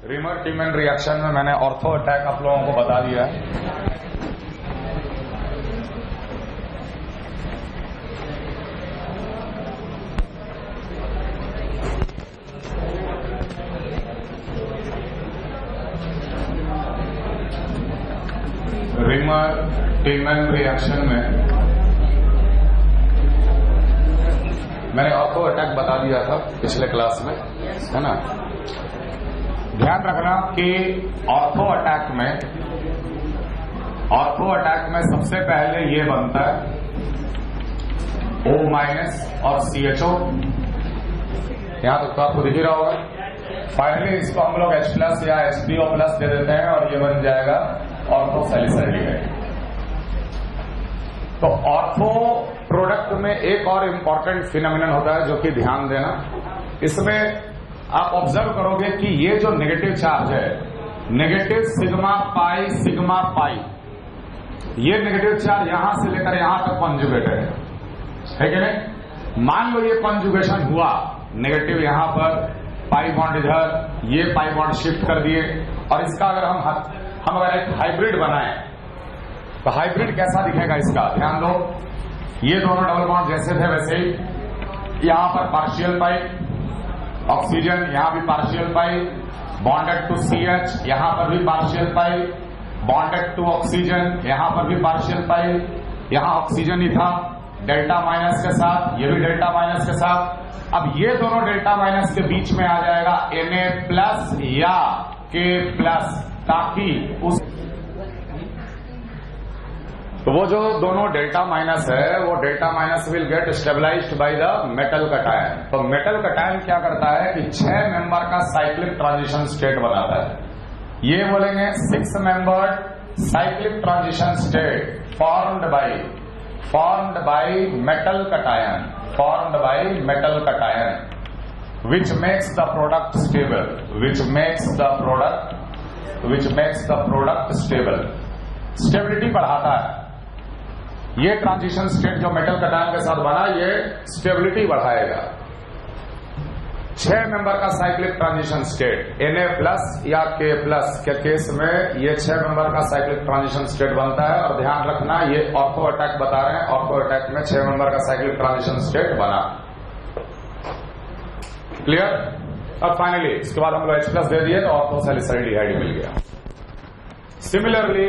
Reamer टीमन reaction में मैंने ortho attack आप लोगों को बता दिया है। रिमर टीमन रिएक्शन में मैंने ऑर्थो अटैक बता दिया था पिछले क्लास में, है ना। ध्यान रखना कि ऑर्थो अटैक में सबसे पहले ये बनता है O माइनस और CHO। यहां तक तो आपको दिख ही रहा होगा। फाइनली इसको हम लोग H प्लस या HPO प्लस दे देते हैं और ये बन जाएगा ऑर्थो सैलिसाइलडिहाइड। तो ऑर्थो प्रोडक्ट में एक और इम्पॉर्टेंट फिनोमिनन होता है जो कि ध्यान देना, इसमें आप ऑब्जर्व करोगे कि ये जो नेगेटिव चार्ज है, नेगेटिव सिग्मा पाई, ये नेगेटिव चार्ज यहां से लेकर यहां तक कॉन्जुगेटेड है कि नहीं। मान लो ये कॉन्जुगेशन हुआ, नेगेटिव यहां पर, पाई बॉन्ड इधर, ये पाई बॉन्ड शिफ्ट कर दिए, और इसका अगर हम अगर एक हाइब्रिड बनाएं तो हाइब्रिड कैसा दिखेगा इसका ध्यान दो। ये दोनों डबल बॉन्ड जैसे थे वैसे ही, यहां पर पार्शियल पाई ऑक्सीजन, यहां भी partial pi, bonded to CH, यहां पर भी partial pi, bonded to oxygen, यहां पर भी पार्शियल पाई, यहां ऑक्सीजन ही था डेल्टा माइनस के साथ, ये भी डेल्टा माइनस के साथ। अब ये दोनों डेल्टा माइनस के बीच में आ जाएगा Na प्लस या K प्लस, ताकि उस तो वो जो दोनों डेल्टा माइनस है वो delta minus will get stabilized by the metal cation. तो मेटल कटायन क्या करता है कि 6 मेंबर का साइक्लिक ट्रांजिशन स्टेट बनाता है। ये बोलेंगे 6 membered cyclic transition state formed by metal cation which makes the product stable, stability बढ़ाता है। ये ट्रांजिशन स्टेट जो मेटल कटायन के साथ बना, ये स्टेबिलिटी बढ़ाएगा। 6 मेंबर का cyclic transition state Na plus या K प्लस के केस में ये 6 मेंबर का साइक्लिक ट्रांजिशन स्टेट बनता है। और ध्यान रखना, ये ऑर्थो अटैक बता रहे हैं, ऑर्थो अटैक में 6 मेंबर का साइक्लिक ट्रांजिशन स्टेट बना। क्लियर। अब फाइनली इसके बाद हम लोग H प्लस दे दिए तो ऑर्थो सैलिसाइलडिहाइड मिल गया। सिमिलरली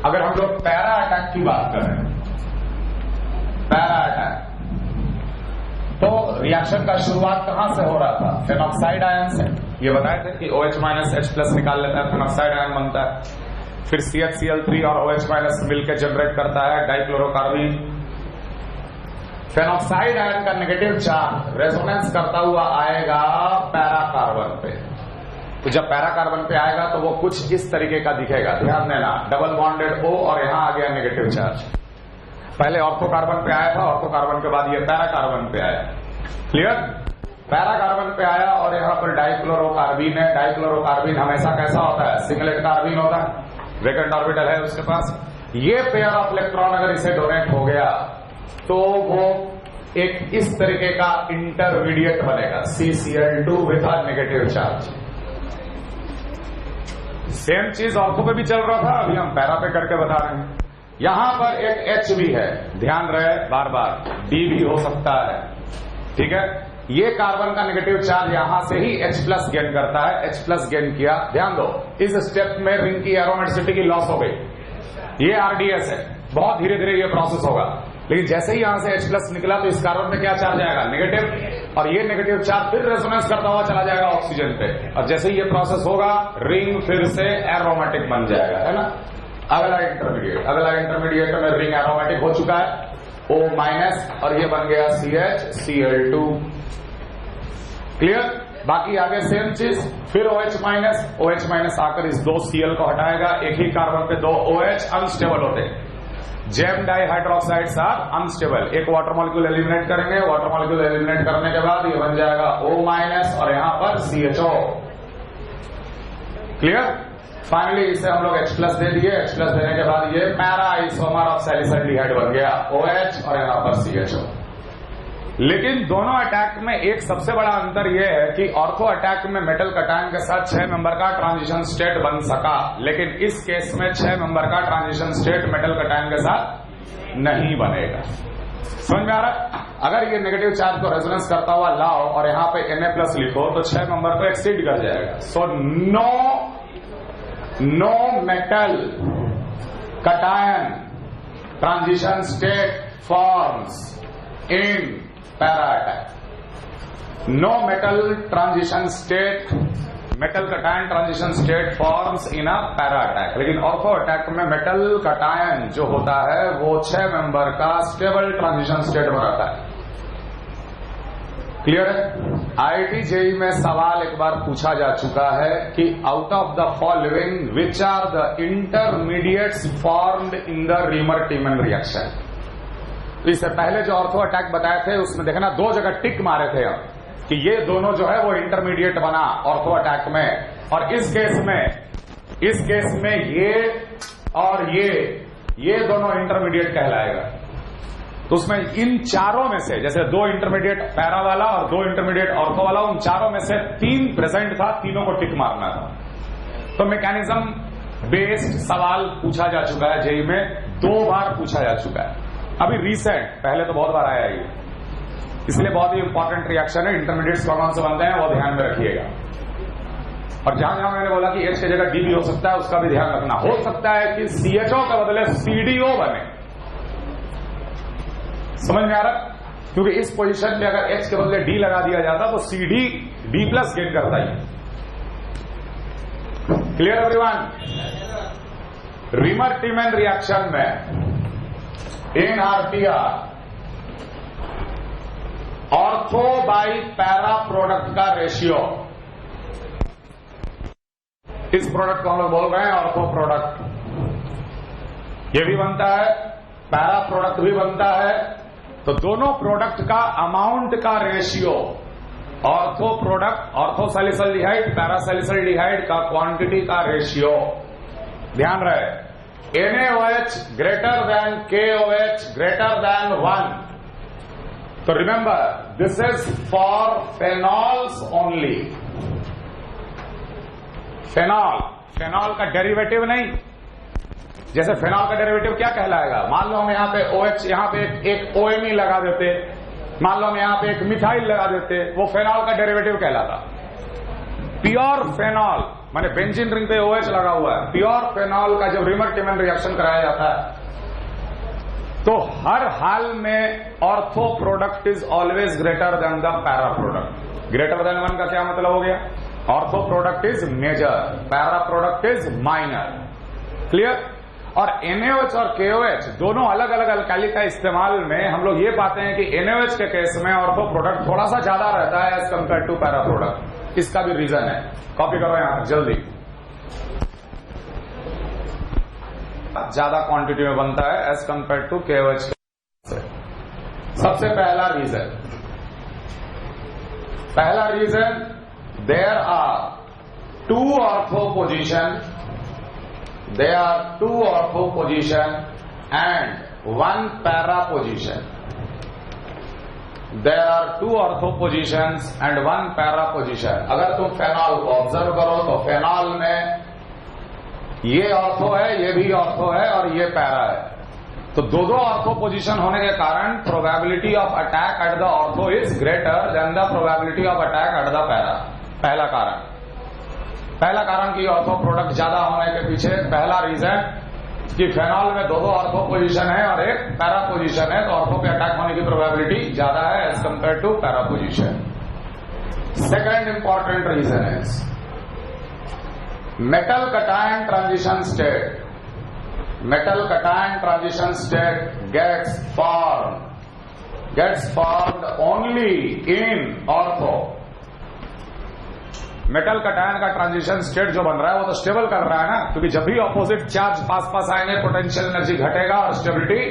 अगर हम लोग पैरा अटैक की बात करें, पैरा अटैक, तो रिएक्शन का शुरुआत कहां से हो रहा था? फेनॉक्साइड आयन से। ये बताए थे कि OH माइनस H प्लस निकाल लेता है, फेनॉक्साइड आयन बनता है। फिर CHCl3 और OH माइनस मिलकर जनरेट करता है डाइक्लोरोकार्बीन। फेनॉक्साइड आयन का नेगेटिव चार्ज रेजोनेंस करता हुआ आएगा पैरा कार्बन पे। तो जब पैरा कार्बन पे आएगा तो वो कुछ इस तरीके का दिखेगा। ध्यान देना, डबल बॉन्डेड O और यहां आ गया नेगेटिव चार्ज। पहले ऑर्थो कार्बन पे आया था, ऑर्थो कार्बन के बाद ये पैरा कार्बन पे आया। क्लियर। पैरा कार्बन पे आया और यहां पर डाइक्लोरोकार्बीन है। डाइक्लोरोकार्बीन हमेशा कैसा होता है? सिंगलेट कार्बीन होता है, वैकेंट ऑर्बिटल है उसके पास। ये पेयर ऑफ इलेक्ट्रॉन अगर इसे डोनेट हो गया तो वो एक इस तरीके का इंटरमीडिएट बनेगा, CCl2 with a negative charge. Same चीज ऑर्थो पे भी चल रहा था, अभी हम पैरा पे करके बता रहे हैं। यहां पर एक H भी है, ध्यान रहे बार बार, D भी हो सकता है, ठीक है। ये कार्बन का नेगेटिव चार्ज यहां से ही H प्लस गेन करता है, H प्लस गेन किया। ध्यान दो, इस स्टेप में रिंग की एरोमेटिसिटी की लॉस हो गई। ये RDS है, बहुत धीरे धीरे ये प्रोसेस होगा, लेकिन जैसे ही यहां से H प्लस निकला तो इस कार्बन पे क्या चार्ज आएगा? नेगेटिव। और ये नेगेटिव चार्ज फिर रेजोनेंस करता हुआ चला जाएगा ऑक्सीजन पे, और जैसे ही ये प्रोसेस होगा रिंग फिर से एरोमेटिक बन जाएगा, है ना। अगला इंटरमीडिएट में रिंग एरोमेटिक हो चुका है, O माइनस, और ये बन गया CHCl2। क्लियर। बाकी आगे सेम चीज, फिर OH माइनस आकर इस 2 Cl को हटाएगा। एक ही कार्बन पे 2 OH अनस्टेबल होते हैं। Gem dihydroxides are unstable. एक वाटर मॉलिक्यूल एलिमिनेट करेंगे, वाटर मॉलिक्यूल एलिमिनेट करने के बाद ये बन जाएगा O माइनस और यहां पर CHO। क्लियर। फाइनली इसे हम लोग H प्लस दे दिए। H प्लस देने के बाद ये पैरा आइसोमर ऑफ सैलिसाइलडिहाइड बन गया, OH और यहां पर CHO। लेकिन दोनों अटैक में एक सबसे बड़ा अंतर यह है कि ऑर्थो अटैक में मेटल कटायन के साथ 6 मेंबर का ट्रांजिशन स्टेट बन सका, लेकिन इस केस में 6 मेंबर का ट्रांजिशन स्टेट मेटल कटायन के साथ नहीं बनेगा। समझ में आ रहा है? अगर ये नेगेटिव चार्ज को रेजोनेंस करता हुआ लाओ और यहां पे Na+ लिखो तो 6 मेंबर को एक्सीड कर जाएगा। So no metal cation transition state forms in para attack. No metal transition state, metal cation transition state forms in a para attack. लेकिन ऑर्थो अटैक में मेटल कटायन जो होता है वो 6 मेंबर का स्टेबल ट्रांजिशन स्टेट बनाता है। Clear है? IIT JEE में सवाल एक बार पूछा जा चुका है कि out of the following which are the intermediates formed in the Reimer Tiemann reaction. तो इससे पहले जो ऑर्थो अटैक बताए थे उसमें देखना 2 जगह टिक मारे थे हम कि ये दोनों जो है वो इंटरमीडिएट बना ऑर्थो अटैक में, और इस केस में ये और ये दोनों इंटरमीडिएट कहलाएगा। तो उसमें इन चारों में से, जैसे 2 इंटरमीडिएट पैरा वाला और 2 इंटरमीडिएट ऑर्थो वाला, उन चारों में से 3 प्रेजेंट था, तीनों को टिक मारना था। तो मैकेनिज्म बेस्ड सवाल पूछा जा चुका है जेई में, 2 बार पूछा जा चुका है। अभी रिसेंट, पहले तो बहुत बार आया ये, इसलिए बहुत ही इंपॉर्टेंट रिएक्शन है। इंटरमीडिएट्स कौन से बनते हैं वो ध्यान में रखिएगा। और जहां जहां मैंने बोला कि H की जगह D भी हो सकता है उसका भी ध्यान रखना। हो सकता है कि CHO के बदले CDO बने। समझ में आ रहा? क्योंकि इस पोजीशन में अगर H के बदले D लगा दिया जाता तो CD D+ गेन करता ही। Clear everyone? रीमर-टीमन रिएक्शन में इन RTR ortho by para product का रेशियो, इस प्रोडक्ट को हम लोग बोल रहे हैं ऑर्थो प्रोडक्ट, ये भी बनता है, पैरा प्रोडक्ट भी बनता है। तो दोनों प्रोडक्ट का अमाउंट का ratio, ortho product, ortho salicylaldehyde, para salicylaldehyde का क्वांटिटी का रेशियो, ध्यान रहे, NaOH greater than KOH greater than 1। तो remember this is for phenols only. Phenol का डेरिवेटिव नहीं। जैसे फेनॉल का डेरिवेटिव क्या कहलाएगा? मान लो हम यहां पे OH, यहां पे एक OMe लगा देते, मान लो हम यहां पे एक मिथाइल लगा देते, वो फेनॉल का डेरिवेटिव कहलाता। प्योर फेनॉल माने बेंजीन रिंग पे OH लगा हुआ है, प्योर फेनॉल का जब रीमर-टीमन रिएक्शन कराया जाता है तो हर हाल में ortho product is always greater than the para product. Greater than 1 का क्या मतलब हो गया? Ortho product is major, para product is minor. Clear? और NaOH और KOH दोनों अलग अलग अल्काली का इस्तेमाल में हम लोग ये पाते हैं कि NaOH के केस में ऑर्थो प्रोडक्ट थोड़ा सा ज्यादा रहता है as compare to para product. इसका भी रीजन है, कॉपी करो यहां जल्दी। ज्यादा क्वांटिटी में बनता है एज कंपेयर टू KOH। सबसे पहला reason there are 2 ortho position and 1 para position. There are 2 ortho positions and 1 para position. अगर तुम फेनॉल को ऑब्जर्व करो तो फेनॉल में ये ऑर्थो है, ये भी ऑर्थो है और ये पैरा है। तो 2 ऑर्थो पोजीशन होने के कारण probability of attack at the ortho is greater than the probability of attack at the para. पहला कारण कि ऑर्थो प्रोडक्ट ज्यादा होने के पीछे पहला रीजन कि फेनॉल में 2 ऑर्थो पोजीशन है और एक पैरा पोजीशन है, तो ऑर्थो पे अटैक होने की प्रोबेबिलिटी ज्यादा है as compare to para position. Second important reason is metal cation transition state. Metal cation transition state gets formed only in ortho. Metal cation का ट्रांजिशन स्टेट जो बन रहा है वो तो स्टेबल कर रहा है ना, क्योंकि जब भी ऑपोजिट चार्ज पास आएंगे पोटेंशियल एनर्जी घटेगा और स्टेबिलिटी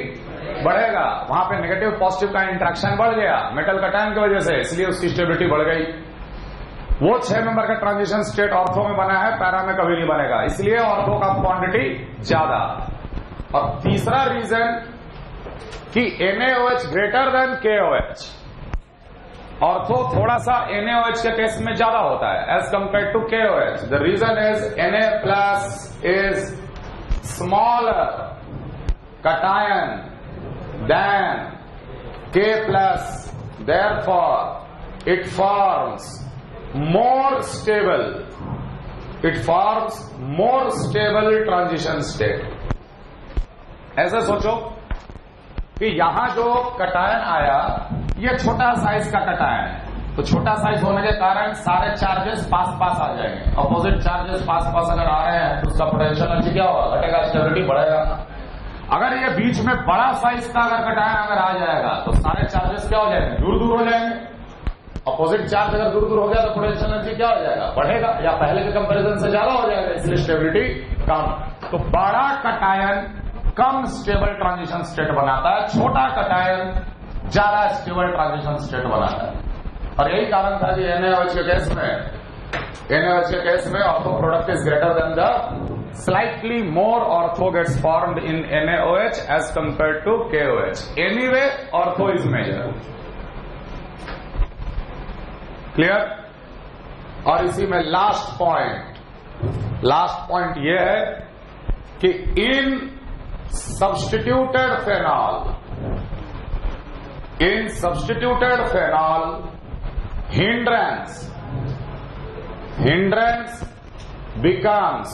बढ़ेगा। वहां पे नेगेटिव पॉजिटिव का इंट्रैक्शन बढ़ गया मेटल कटायन की वजह से, इसलिए उसकी स्टेबिलिटी बढ़ गई। वो 6 मेंबर का ट्रांजिशन स्टेट ऑर्थो में बना है, पैरा में कभी नहीं बनेगा, इसलिए ऑर्थो का क्वांटिटी ज्यादा। और तीसरा रीजन कि NaOH greater than KOH। Ortho थोड़ा सा NaOH के केस में ज्यादा होता है as compare to KOH. The reason is Na plus is smaller cation than K plus. Therefore, it forms more stable. It forms more stable transition state. ऐसे सोचो कि यहां जो कटायन आया ये छोटा साइज का कटायन है, तो छोटा साइज होने के कारण सारे चार्जेस पास पास आ जाएंगे. अपोजिट चार्जेस पास पास अगर आ रहे हैं तो उसका पोटेंशियल एनर्जी क्या होगा, घटेगा, स्टेबिलिटी बढ़ेगा. अगर ये बीच में बड़ा साइज का अगर कटायन अगर आ जाएगा तो सारे चार्जेस क्या हो जाएंगे, दूर दूर हो जाएंगे. अपोजिट चार्ज अगर दूर दूर हो गया तो पोटेंशियल एनर्जी क्या हो जाएगा, बढ़ेगा या पहले के कंपैरिजन से ज्यादा हो जाएगा, इसलिए स्टेबिलिटी कम. तो बड़ा कटायन कम स्टेबल ट्रांजिशन स्टेट बनाता है, छोटा कटायन ज्यादा स्टेबल ट्रांजिशन स्टेट बनाता है. और यही कारण था कि NaOH के केस में ortho product is greater than the slightly more ortho gets formed in NaOH as compared to KOH. Anyway, ortho is major. Clear? और इसी में लास्ट पॉइंट ये है कि इन substituted phenol hindrance becomes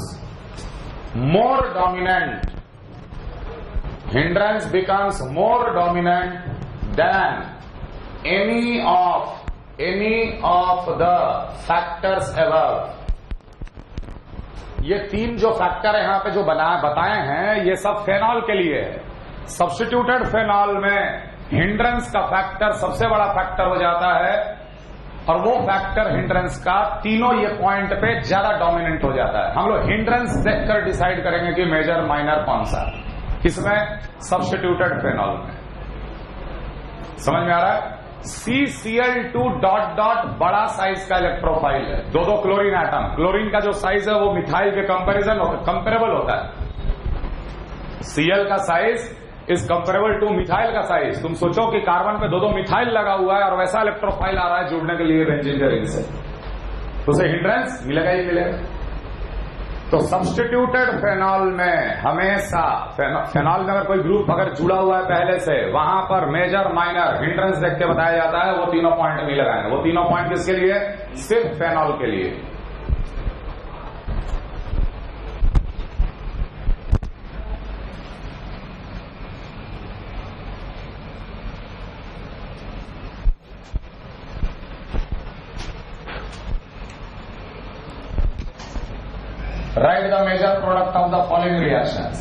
more dominant. Hindrance becomes more dominant than any of the factors above. ये तीन जो factor यहां पे जो बताए हैं ये सब फेनॉल के लिए है. सब्स्टिट्यूटेड फेनॉल में हिंड्रेंस का फैक्टर सबसे बड़ा फैक्टर हो जाता है और वो फैक्टर हिंड्रेंस का तीनों ये पॉइंट पे ज्यादा डोमिनेंट हो जाता है. हम लोग हिंड्रेंस देखकर डिसाइड करेंगे कि मेजर माइनर कौन सा, किसमें, सब्स्टिट्यूटेड फेनॉल में. समझ में आ रहा है? CCl2 डॉट बड़ा साइज का इलेक्ट्रोफाइल है, दो क्लोरीन एटम. क्लोरीन का जो साइज है वो मिथाइल के कंपेरेबल होता है. Cl का size is comparable two methyl का साइज. तुम सोचो कि कार्बन पे दो मिथाइल लगा हुआ है और वैसा इलेक्ट्रोफाइल आ रहा है जुड़ने के लिए बेंजीन के रिंग से, तो उसे हिंड्रेंस मिलेगा ही मिलेगा. तो सब्स्टिट्यूटेड फेनॉल में हमेशा फेनॉल में अगर कोई ग्रुप अगर जुड़ा हुआ है पहले से, वहां पर मेजर माइनर हिंड्रेंस देख के बताया जाता है. वो तीनों पॉइंट नहीं लगाएंगे. वो तीनों पॉइंट किसके लिए, सिर्फ फेनॉल के लिए. Write the major product of the following reactions.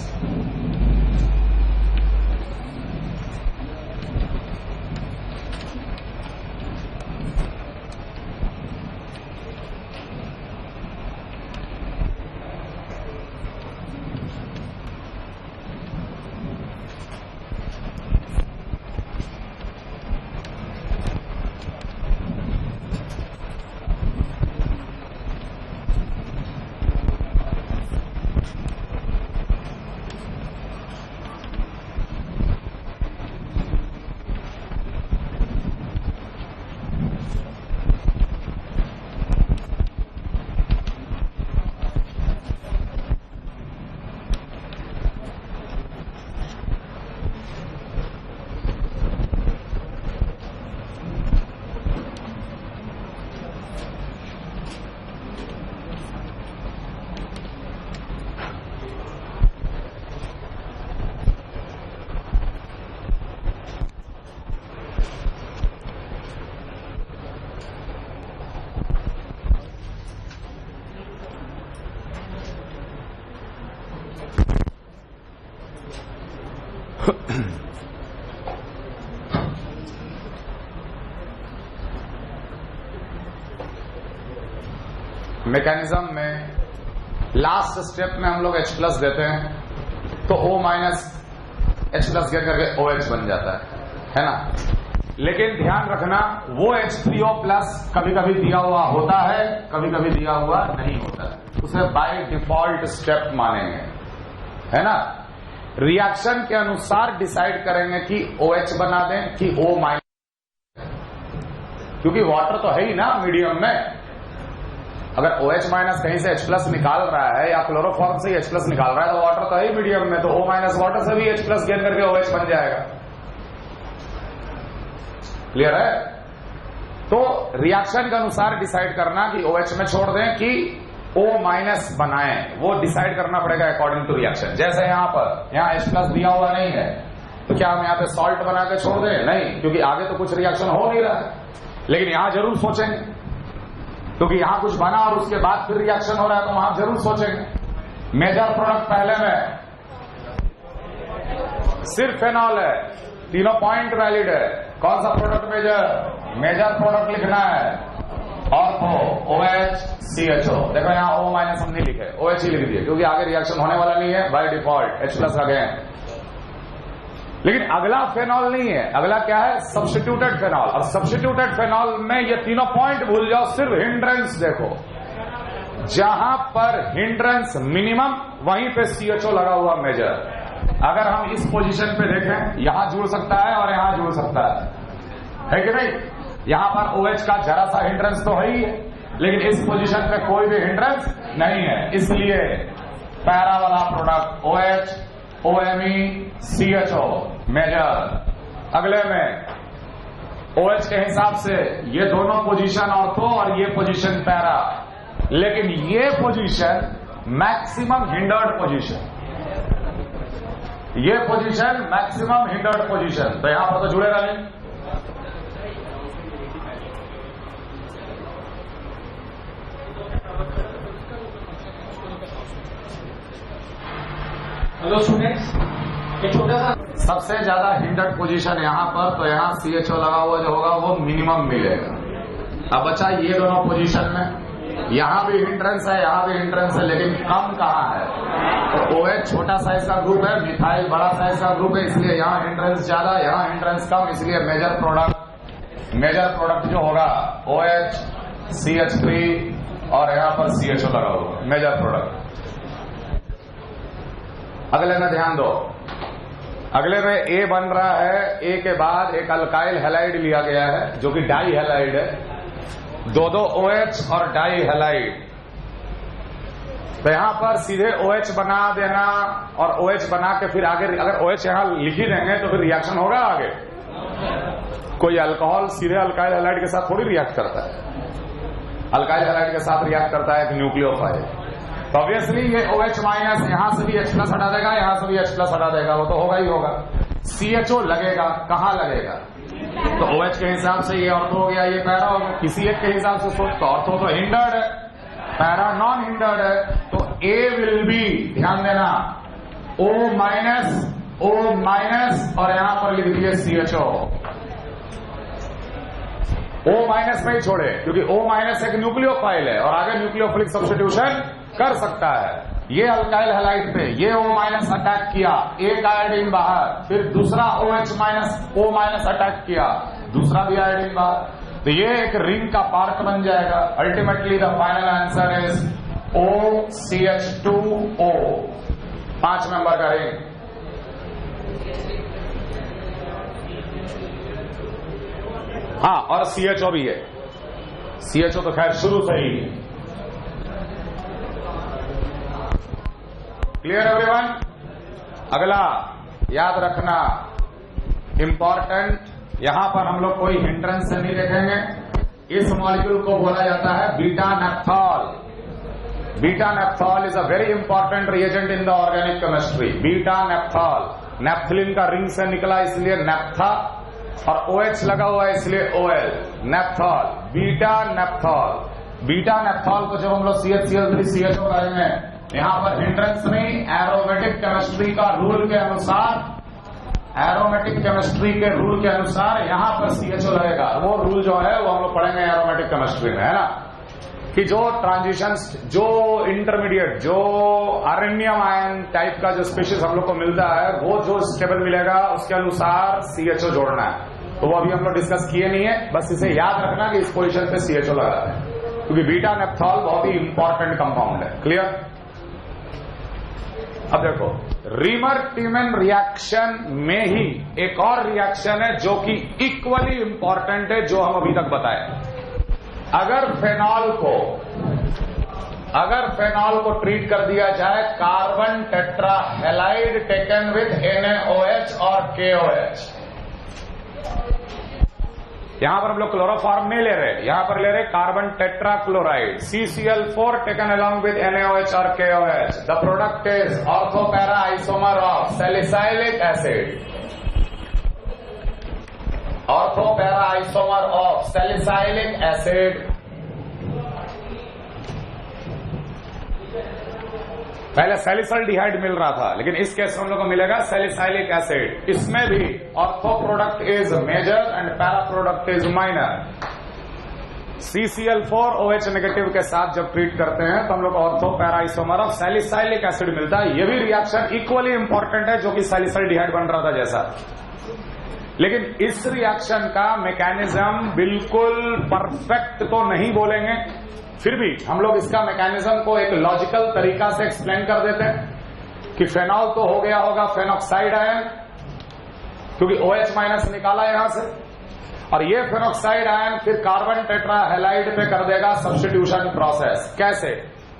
Mechanism में लास्ट स्टेप में हम लोग H प्लस देते हैं तो O माइनस H प्लस गिर करके OH बन जाता है ना. लेकिन ध्यान रखना वो H3O प्लस कभी कभी दिया हुआ होता है, कभी कभी दिया हुआ नहीं होता है. उसे बाय डिफॉल्ट स्टेप मानेंगे, है ना. रिएक्शन के अनुसार डिसाइड करेंगे कि OH बना दें कि O माइनस. क्योंकि वाटर तो है ही ना मीडियम में। अगर OH माइनस कहीं से H+ निकाल रहा है या क्लोरोफॉर्म से H+ निकाल रहा है तो वाटर तो है ही मीडियम में, तो O माइनस वाटर से भी H+ गेन करके OH बन जाएगा। क्लियर है? तो रिएक्शन के अनुसार डिसाइड करना कि OH में छोड़ दें कि O माइनस बनाएं, वो डिसाइड करना पड़ेगा अकॉर्डिंग टू रिएक्शन। जैसे यहां पर यहाँ H+ दिया हुआ नहीं है तो क्या हम यहाँ पे सॉल्ट बना के छोड़ दें? नहीं, क्योंकि आगे तो कुछ रिएक्शन हो नहीं रहा है। लेकिन यहां जरूर सोचेंगे, क्योंकि यहां कुछ बना और उसके बाद फिर रिएक्शन हो रहा है तो वहां जरूर सोचेंगे। मेजर प्रोडक्ट पहले में सिर्फ फेनॉल है, तीनों पॉइंट वैलिड है। कौन सा प्रोडक्ट मेजर? मेजर प्रोडक्ट लिखना है। Ortho OH CHO। देखो यहां O माइनस हम नहीं लिखे, OH ही लिख दिए, क्योंकि आगे रिएक्शन होने वाला नहीं है, बाय डिफॉल्ट H+ आ गए। लेकिन अगला फेनॉल नहीं है, अगला क्या है? Substituted phenol. और सब्स्टिट्यूटेड फेनॉल में ये तीनों पॉइंट भूल जाओ, सिर्फ हिंड्रेंस देखो। जहां पर हिंड्रेंस मिनिमम वहीं पे CHO लगा हुआ मेजर। अगर हम इस पोजीशन पे देखें, यहां जुड़ सकता है और यहां जुड़ सकता है कि नहीं? यहां पर OH का जरा सा हिंड्रेंस तो है ही है, लेकिन इस पोजीशन पे कोई भी हिंड्रेंस नहीं है, इसलिए पैरा वाला product OH OMe CHO major. अगले में OH के हिसाब से ये दोनों पोजीशन ऑर्थो और ये पोजीशन पैरा, लेकिन ये पोजीशन मैक्सिमम हिंडर्ड पोजीशन, ये पोजीशन मैक्सिमम हिंडर्ड पोजीशन, तो यहां पर तो जुड़ेगा नहीं। हेलो स्टूडेंट्स, ये छोटा सा सबसे ज्यादा हिंडर्ड पोजीशन यहां पर, तो यहां CHO लगा हुआ जो होगा वो मिनिमम मिलेगा। अब बचा ये दोनों पोजीशन में, यहां भी हिंड्रेंस है, यहां भी हिंड्रेंस है, लेकिन कम कहां है? तो OH छोटा साइज का ग्रुप है, मिथाइल बड़ा साइज का ग्रुप है, इसलिए यहां हिंड्रेंस ज्यादा, यहां हिंड्रेंस कम, इसलिए मेजर प्रोडक्ट जो होगा OH CH3 और यहां पर CHO लगा हुआ मेजर प्रोडक्ट। अगले में ध्यान दो, अगले में A बन रहा है, A के बाद एक अल्काइल हैलाइड लिया गया है जो कि डाई हैलाइड है, दो OH और डाई हैलाइड। तो यहां पर सीधे OH बना देना और OH बना के फिर आगे, अगर OH यहां लिख ही देंगे तो फिर रिएक्शन होगा आगे। कोई अल्कोहल सीधे अल्काइल हैलाइड के साथ थोड़ी रिएक्ट करता है, अल्काइल हैलाइड के साथ रिएक्ट करता है एक न्यूक्लियोफाइल। तो ऑब्वियसली ये OH माइनस यहां से भी H+ हटा देगा, यहां से भी H+ हटा देगा, वो तो होगा ही होगा। CHO लगेगा, कहां लगेगा? तो OH के हिसाब से ये ऑर्थो हो गया, ये पैरा हो गया। किसी एक के हिसाब से सोच, तो ऑर्थो तो हिंडर्ड है, पैरा नॉन हिंडर्ड है, तो A विल बी, ध्यान देना, O माइनस और यहां पर लिख दिए CHO। O माइनस में ही छोड़े, क्योंकि O माइनस एक न्यूक्लियोफाइल है और आगे न्यूक्लियोफिलिक सब्स्टिट्यूशन कर सकता है। ये अल्काइल हैलाइड पे ये O माइनस अटैक किया, एक आयोडीन बाहर, फिर दूसरा O माइनस अटैक किया, दूसरा भी आयोडीन बाहर, तो ये एक रिंग का पार्ट बन जाएगा। Ultimately the final answer is OCH2O, 5 member का रिंग। हाँ, और CHO भी है, CHO तो खैर शुरू से ही है। Clear everyone? अगला याद रखना इंपॉर्टेंट, यहां पर हम लोग कोई हिंड्रेंस से नहीं देखेंगे। इस मॉलिक्यूल को बोला जाता है beta नेप्थॉल। Beta नेप्थॉल is a very important reagent in the organic chemistry. Beta नेप्थॉल, naphthalene का रिंग से निकला इसलिए नेप्था, और OH लगा हुआ है इसलिए OL, नेप्थॉल, बीटा नेप्थॉल। बीटा नेप्थॉल को जब हम लोग CHCl3 CHO करेंगे, यहां पर हिंड्रेंस नहीं, एरोमेटिक केमिस्ट्री का रूल के अनुसार, एरोमेटिक केमिस्ट्री के रूल के अनुसार यहां पर CHO लगेगा। वो रूल जो है वो हम लोग पढ़ेंगे एरोमेटिक केमिस्ट्री में, है ना, कि जो ट्रांजिशंस, जो इंटरमीडिएट, जो आरएनएम आयन टाइप का जो स्पीशीज हम लोग को मिलता है, वो जो स्टेबल मिलेगा उसके अनुसार CHO जोड़ना है। तो वो अभी हम लोग डिस्कस किए नहीं है, बस इसे याद रखना कि इस पोजीशन पे CHO लगा है, क्योंकि बीटा नेप्थॉल बहुत ही इंपॉर्टेंट कंपाउंड है। क्लियर? अब देखो रीमर टीमन रिएक्शन में ही एक और रिएक्शन है जो कि इक्वली इंपॉर्टेंट है, जो हम अभी तक बताए। अगर फेनॉल को ट्रीट कर दिया जाए कार्बन टेट्राहेलाइड टेकन विथ NaOH और KOH, यहां पर हम लोग क्लोरोफॉर्म नहीं ले रहे, यहां पर ले रहे carbon tetrachloride CCl4 taken along with NaOH और KOH। The product is ortho para isomer of salicylic acid, ortho para isomer of salicylic acid. पहले सैलिसल्डिहाइड मिल रहा था, लेकिन इस केस में हम लोग को मिलेगा सैलिसाइलिक एसिड। इसमें भी ortho product is major and para product is minor. CCl4OH negative के साथ जब ट्रीट करते हैं तो हम लोग ortho para isomer of salicylic acid मिलता है। यह भी रिएक्शन इक्वली इंपॉर्टेंट है, जो कि सैलिसल्डिहाइड बन रहा था जैसा। लेकिन इस रिएक्शन का मैकेनिज्म बिल्कुल परफेक्ट तो नहीं बोलेंगे, फिर भी हम लोग इसका मैकेनिज्म को एक लॉजिकल तरीका से एक्सप्लेन कर देते हैं कि फेनॉल तो हो गया होगा फेनॉक्साइड आयन, क्योंकि OH माइनस निकाला यहां से, और ये फेनॉक्साइड आयन फिर कार्बन टेट्राहेलाइड पे कर देगा सब्स्टिट्यूशन प्रोसेस। कैसे?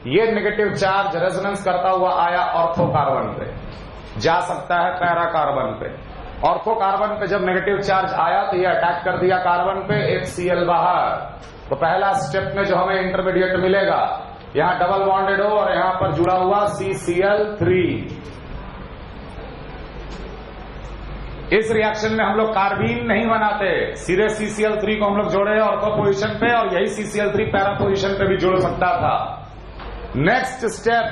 ये नेगेटिव चार्ज रेजोनेंस करता हुआ आया ऑर्थो कार्बन पे, जा सकता है पैरा कार्बन पे। ऑर्थो कार्बन पे जब नेगेटिव चार्ज आया तो ये अटैक कर दिया कार्बन पे, एक Cl बाहर। तो पहला स्टेप में जो हमें इंटरमीडिएट मिलेगा, यहां डबल बॉन्डेड हो और यहां पर जुड़ा हुआ CCl3। इस रिएक्शन में हम लोग कार्बीन नहीं बनाते, सीधे CCl3 को हम लोग जोड़े ऑर्थो पोजीशन पे, और यही CCl3 पैरा पोजीशन पे भी जुड़ सकता था। नेक्स्ट स्टेप,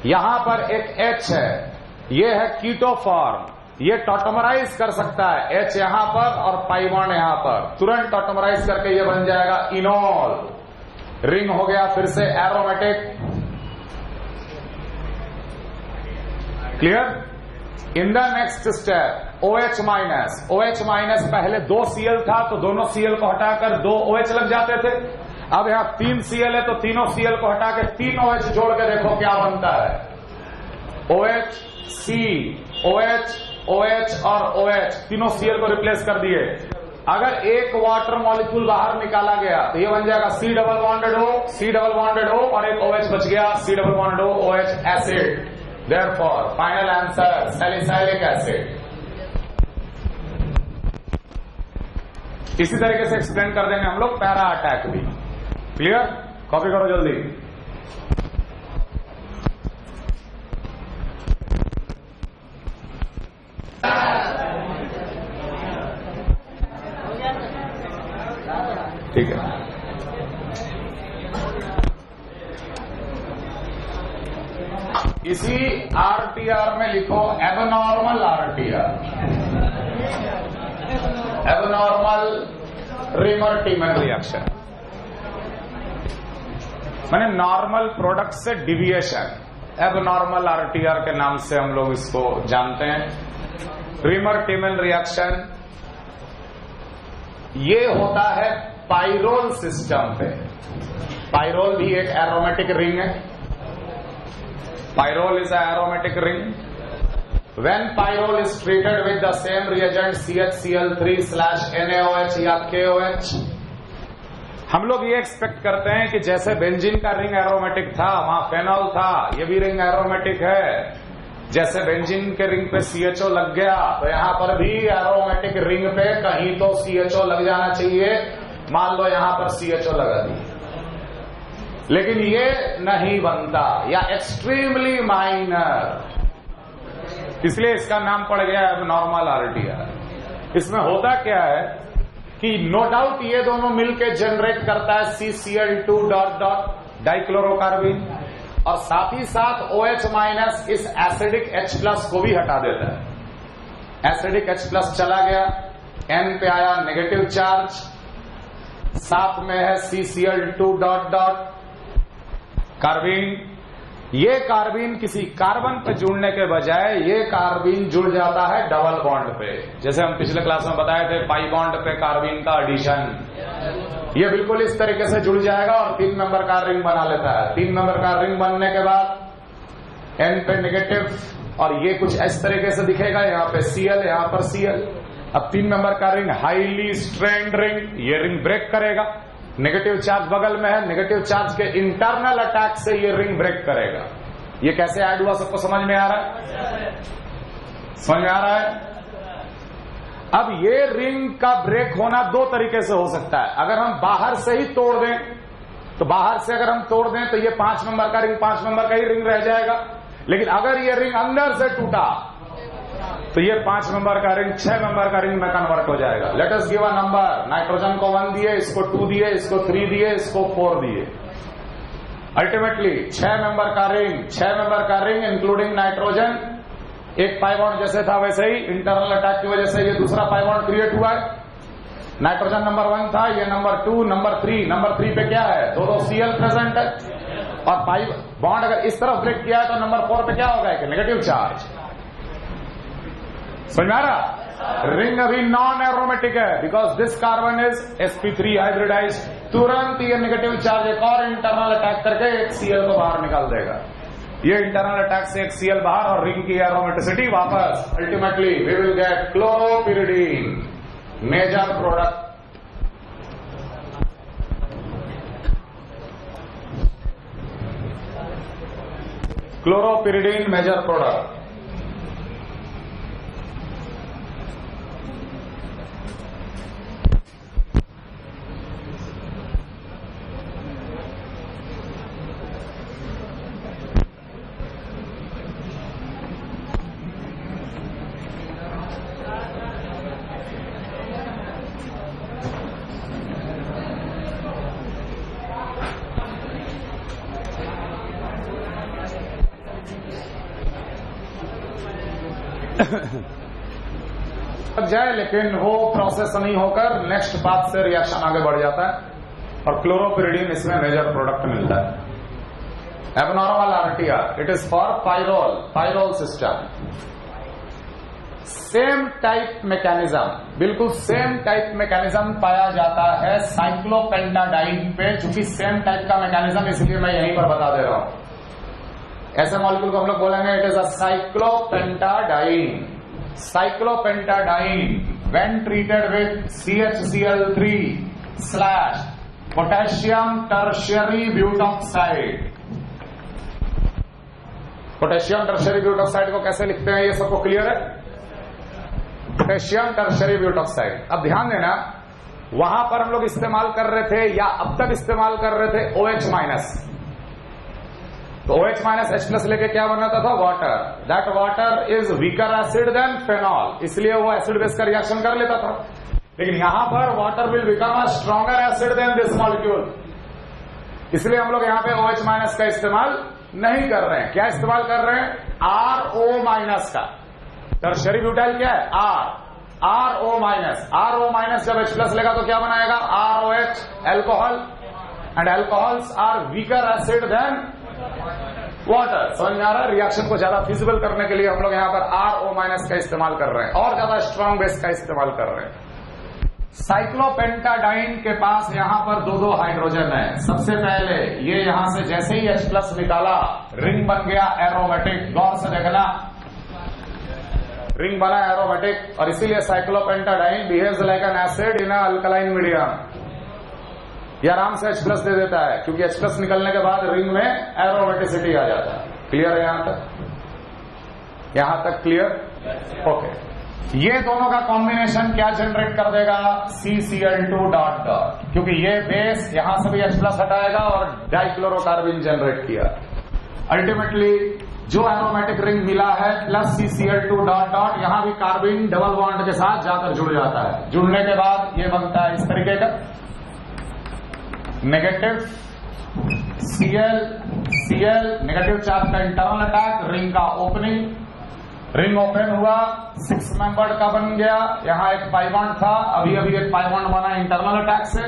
यहां पर एक H है, ये है कीटो फॉर्म, ये टॉटोमराइज कर सकता है, H यहां पर और पाई बॉन्ड यहां पर, तुरंत टॉटोमराइज करके ये बन जाएगा इनोल। रिंग हो गया फिर से aromatic. Clear? In the next step OH minus, OH minus पहले 2 Cl था तो दोनों Cl को हटाकर 2 OH लग जाते थे। अब यहां 3 Cl है तो तीनों Cl को हटा के 3 OH जोड़ के देखो क्या बनता है। OH, C, OH, OH और OH, तीनों Cl को रिप्लेस कर दिए। अगर एक वाटर मॉलिक्यूल बाहर निकाला गया तो ये बन जाएगा C double bonded O, C double bonded O, और एक OH बच गया, C double bonded O, OH acid. Therefore final answer salicylic acid. इसी तरीके से एक्सप्लेन कर देंगे हम लोग पैरा अटैक भी। क्लियर? कॉपी करो जल्दी। ठीक है, इसी RTR में लिखो abnormal RTR, abnormal reamer टीमन reaction, माने नॉर्मल प्रोडक्ट से डिविएशन। एबनॉर्मल RTR के नाम से हम लोग इसको जानते हैं। रीमर टीमन रिएक्शन ये होता है पाइरोल सिस्टम पे। पाइरोल भी एक एरोमेटिक रिंग है। Pyrrole is aromatic ring. When pyrrole is treated with the same reagent CH/Cl3/NaOH या KOH, हम लोग ये एक्सपेक्ट करते हैं कि जैसे बेंजीन का रिंग एरोमेटिक था, वहां फेनॉल था, ये भी रिंग एरोमेटिक है। जैसे बेंजीन के रिंग पे CHO लग गया तो यहां पर भी एरोमेटिक रिंग पे कहीं तो CHO लग जाना चाहिए। मान लो यहां पर CHO लगा दी, लेकिन ये नहीं बनता या एक्सट्रीमली माइनर, इसलिए इसका नाम पड़ गया एबनॉर्मल RTR। इसमें होता क्या है कि नो डाउट ये दोनों मिलकर जनरेट करता है CCl2 डॉट डॉट डाइक्लोरोकार्बिन, और साथ ही साथ OH माइनस इस एसिडिक H+ को भी हटा देता है। एसिडिक H+ चला गया, N पे आया नेगेटिव चार्ज, साथ में है CCl2 डॉट डॉट कार्बिन। ये कार्बिन किसी कार्बन पे जुड़ने के बजाय ये कार्बिन जुड़ जाता है डबल बॉन्ड पे, जैसे हम पिछले क्लास में बताए थे पाई बॉन्ड पे कार्बिन का एडिशन। ये बिल्कुल इस तरीके से जुड़ जाएगा और 3 मेंबर का रिंग बना लेता है। 3 मेंबर का रिंग बनने के बाद N पे नेगेटिव और ये कुछ इस तरीके से दिखेगा, यहाँ पे Cl, यहाँ पर Cl। अब 3 मेंबर का रिंग हाईली स्ट्रेन्ड रिंग, ये रिंग ब्रेक करेगा। नेगेटिव चार्ज बगल में है, नेगेटिव चार्ज के इंटरनल अटैक से ये रिंग ब्रेक करेगा। ये कैसे ऐड हुआ, सबको समझ में आ रहा है? समझ में आ रहा है? अब ये रिंग का ब्रेक होना 2 तरीके से हो सकता है। अगर हम बाहर से ही तोड़ दें, तो बाहर से अगर हम तोड़ दें तो ये 5 मेंबर का रिंग 5 मेंबर का ही रिंग रह जाएगा। लेकिन अगर ये रिंग अंदर से टूटा तो ये 5 मेंबर का रिंग 6 मेंबर का रिंग में कन्वर्ट हो जाएगा। Let us give a number. Nitrogen को 1 दिए, इसको 2 दिए, इसको 3 दिए, इसको 4 दिए। अल्टीमेटली 6 मेंबर का रिंग इंक्लूडिंग नाइट्रोजन, एक पाई बॉन्ड जैसे था वैसे ही इंटरनल अटैक की वजह से ये दूसरा पाई बॉन्ड क्रिएट हुआ है। नाइट्रोजन नंबर 1 था, ये नंबर 2, नंबर 3 पे क्या है, 2 Cl प्रेजेंट है। और पाई बॉन्ड अगर इस तरफ ब्रेक किया है तो नंबर 4 पे क्या होगा, एक नेगेटिव चार्ज। समझ में आ रहा? रिंग अभी नॉन एरोमेटिक है because this carbon is sp3 hybridize. तुरंत ये नेगेटिव चार्ज एक और इंटरनल अटैक करके एक Cl को बाहर निकाल देगा। ये इंटरनल अटैक से एक Cl बाहर और रिंग की एरोमेटिसिटी वापस। Ultimately we will get chloropyridine, major product. Chloropyridine major product. जाए लेकिन वो प्रोसेस नहीं होकर नेक्स्ट पाथ से रिएक्शन आगे बढ़ जाता है और क्लोरोपिरिडीन इसमें मेजर प्रोडक्ट मिलता है। Abnormal RTR, it is for pyrrole system. Same type mechanism, बिल्कुल सेम टाइप मैकेनिज्म पाया जाता है साइक्लोपेंटाडाइन पे। चूंकि सेम टाइप का मैकेनिज्म इसलिए मैं यहीं पर बता दे रहा हूं। ऐसे मॉलिक्यूल को हम लोग बोलेंगे it is a cyclopentadiene. Cyclopentadiene when treated with CHCl3 / potassium tertiary butoxide। Potassium tertiary butoxide को कैसे लिखते हैं, ये सबको क्लियर है? Potassium tertiary butoxide. अब ध्यान देना, वहां पर हम लोग इस्तेमाल कर रहे थे या अब तक इस्तेमाल कर रहे थे OH-। तो OH-H+ लेके क्या बनाता था, water. That water is weaker acid than phenol, इसलिए वो एसिड बेस का रिएक्शन कर लेता था। लेकिन यहां पर water will become a stronger acid than this molecule, इसलिए हम लोग यहां पे OH- का इस्तेमाल नहीं कर रहे हैं। क्या इस्तेमाल कर रहे हैं, RO- का। टर्शियरी ब्यूटाइल क्या है, RO-। जब H+ लेगा तो क्या बनाएगा, ROH, alcohol. And alcohols are weaker acid than water. समझ में आ रहा है? रिएक्शन को ज्यादा फिजिबल करने के लिए हम लोग यहां पर RO- का इस्तेमाल कर रहे हैं और ज्यादा स्ट्रॉन्ग बेस का इस्तेमाल कर रहे हैं। साइक्लोपेंटाडाइन के पास यहां पर 2 हाइड्रोजन है। सबसे पहले ये यहां से जैसे ही H+ निकाला, रिंग बन गया एरोमेटिक। गौर से देखना, रिंग बना एरोमेटिक और इसीलिए cyclopentadiene behaves like an acid in alkaline medium. ये आराम से H+ दे देता है क्योंकि H+ निकलने के बाद रिंग में एरोमेटिसिटी आ जाता है। क्लियर है यहां तक? यहां तक क्लियर? ओके। ये दोनों का कॉम्बिनेशन क्या जनरेट कर देगा, CCl2 क्योंकि ये बेस यहां से भी H+ हटाएगा और डाइक्लोरोकार्बिन जनरेट किया। अल्टीमेटली जो एरोमेटिक रिंग मिला है प्लस CCl2 यहां भी कार्बिन डबल बॉन्ड के साथ जाकर जुड़ जाता है। जुड़ने के बाद ये बनता है इस तरीके का नेगेटिव Cl नेगेटिव चार्ज का इंटरनल अटैक, रिंग का ओपनिंग, रिंग ओपन हुआ, 6 मेंबर्ड का बन गया। यहां एक पाई बॉन्ड था, अभी एक पाई बॉन्ड बना इंटरनल अटैक से।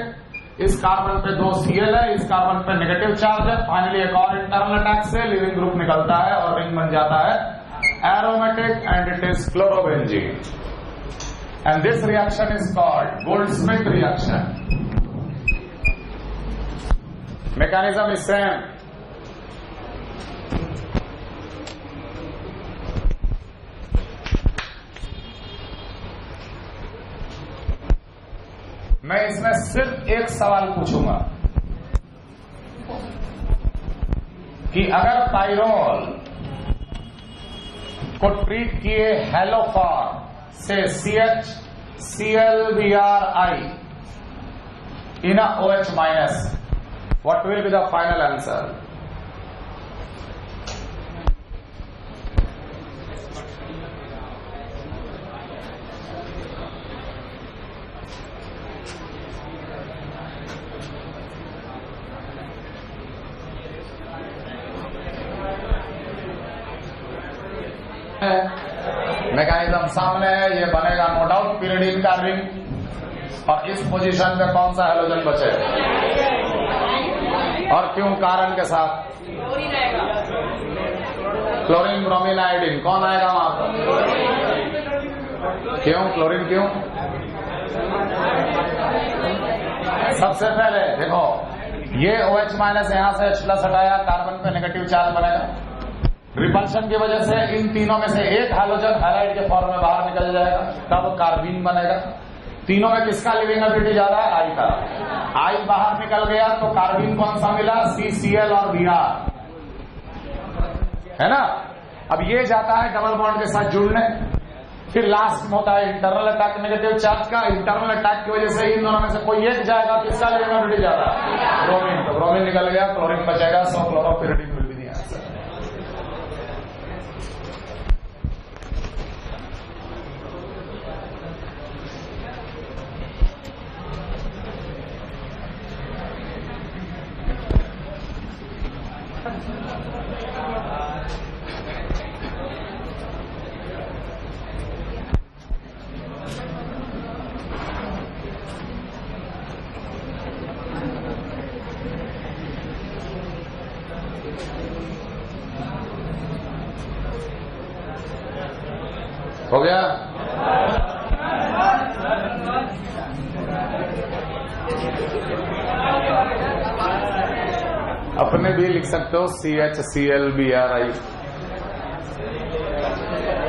इस कार्बन पे 2 Cl है, इस कार्बन पे नेगेटिव चार्ज है। फाइनली एक और इंटरनल अटैक से लिविंग ग्रुप निकलता है और रिंग बन जाता है aromatic and it is chlorobenzene. And this reaction is called Goldsmith reaction. mechanism is same। मैं इसमें सिर्फ एक सवाल पूछूंगा कि अगर पाइरोल को ट्रीट किए हेलोफॉर्म से CHClBrI in a OH minus, what will be the final answer? Mechanism सामने है, ये बनेगा नो डाउट pyridine कार्बिन। और इस पोजीशन पे कौन सा हेलोजन बचे और क्यों? कारण के साथ क्लोरीन, ब्रोमीन, आयोडीन। कौन आएगा वहां पर? क्यों क्लोरीन? क्यों? सबसे पहले देखो, ये OH माइनस यहां से H प्लस हटाया, कार्बन पे नेगेटिव चार्ज बनेगा। रिपल्शन की वजह से इन तीनों में से एक हाइड्रोजन हैलाइड के फॉर्म में बाहर निकल जाएगा, तब कार्बीन बनेगा। तीनों में किसका लिविंग एबिलिटी ज्यादा है? आई का। आई बाहर निकल गया तो कार्बीन कौन सा मिला? CCl और Br, है ना। अब ये जाता है डबल बॉन्ड के साथ जुड़ने, फिर लास्ट में होता है इंटरनल अटैक नेगेटिव चार्ज का। इंटरनल अटैक की वजह से इन दोनों में से कोई एक जाएगा, किसका लिविंग एबिलिटी ज्यादा? ब्रोमीन। तो ब्रोमीन निकल गया, क्लोरीन बचेगा, सो क्लोरोपिरिडिन विल बी द आंसर। हो गया? अपने भी लिख सकते हो CHClBrI,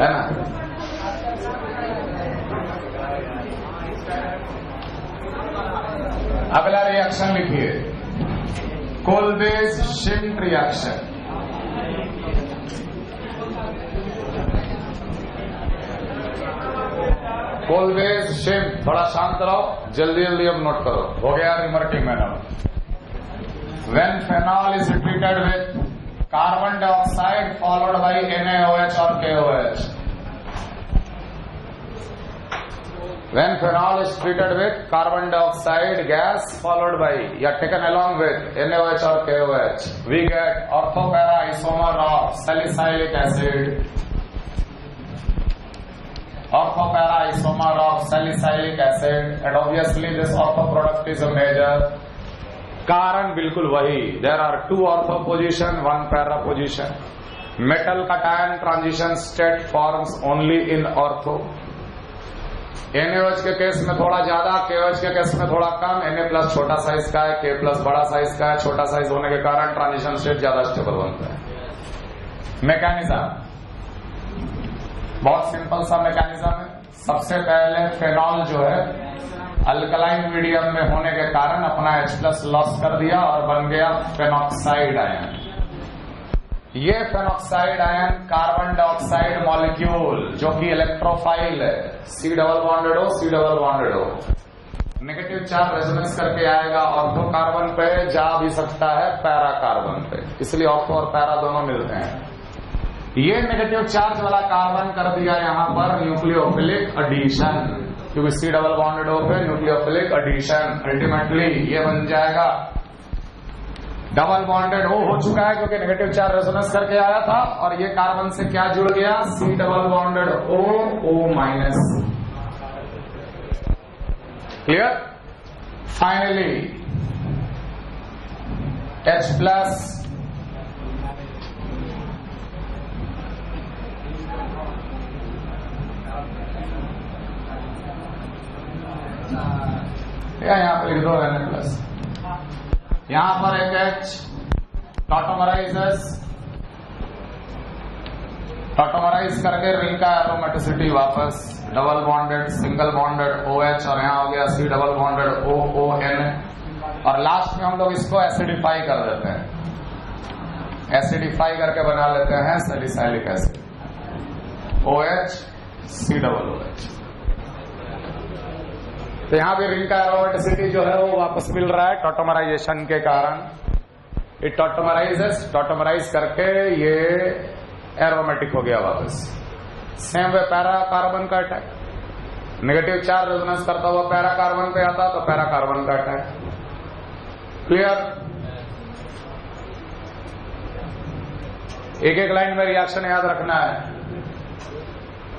है ना। अगला रिएक्शन लिखिए, कोलबेज शिफ्ट रिएक्शन। कोलबेज शिफ्ट, थोड़ा शांत रहो, जल्दी जल्दी अब नोट करो। हो गया रिमर्किंग manner. When phenol is treated with carbon dioxide followed by NaOH or KOH. When phenol is treated with carbon dioxide gas followed by या taken along with NaOH or KOH, we get orthopara isomer of salicylic acid. Orthopara isomer of salicylic acid, and obviously this ortho product is a major. कारण बिल्कुल वही, there are two ortho position, one para position. Metal cation transition state forms only in ortho. NaOH के case में थोड़ा ज्यादा, KOH के case में थोड़ा कम। Na प्लस छोटा साइज का है, K प्लस बड़ा साइज का है। छोटा साइज होने के कारण ट्रांजिशन स्टेट ज्यादा स्टेबल बनता है। मैकेनिज्म बहुत सिंपल सा मैकेनिज्म है। सबसे पहले फेनॉल जो है अल्कलाइन मीडियम में होने के कारण अपना H प्लस लॉस कर दिया और बन गया फेनॉक्साइड आयन। ये phenoxide ion carbon dioxide molecule जो कि इलेक्ट्रोफाइल है, C double bonded O, C double bonded O, negative charge resonance करके आएगा ऑर्थो कार्बन पे, जा भी सकता है पैरा कार्बन पे, इसलिए ऑर्थो और पैरा दोनों मिलते हैं। ये नेगेटिव चार्ज वाला कार्बन कर दिया यहां पर न्यूक्लियोफिलिक एडिशन, क्योंकि C डबल बॉन्डेड O पे न्यूक्लियोफिलिक एडिशन। अल्टीमेटली ये बन जाएगा डबल बॉन्डेड O हो चुका है क्योंकि नेगेटिव चार्ज रेजोनेंस करके आया था, और ये कार्बन से क्या जुड़ गया? C double bonded O, O minus. Clear? Finally H plus यहां पर लिख दो Na प्लस, यहां पर एक H टॉटोमराइजेस टॉटोमराइज करके रिंग का एरोमेटिसिटी वापस double bonded single bonded OH और यहाँ हो गया C डबल बॉन्डेड OON और लास्ट में हम लोग इसको एसिडिफाई कर देते हैं। एसिडिफाई करके बना लेते हैं salicylic acid OH C double OH। तो यहाँ भी रिंग का एरोमेटिसिटी जो है वो वापस मिल रहा है टॉटोमराइजेशन के कारण। ये टॉटोमराइज करके ये एरोमेटिक हो गया वापस। सेम वे पैरा कार्बन का अटैक, नेगेटिव चार्ज रेजोनेंस करता हुआ पैरा कार्बन पे आता तो पैरा कार्बन का अटैक। क्लियर? एक एक लाइन में रिएक्शन याद रखना है।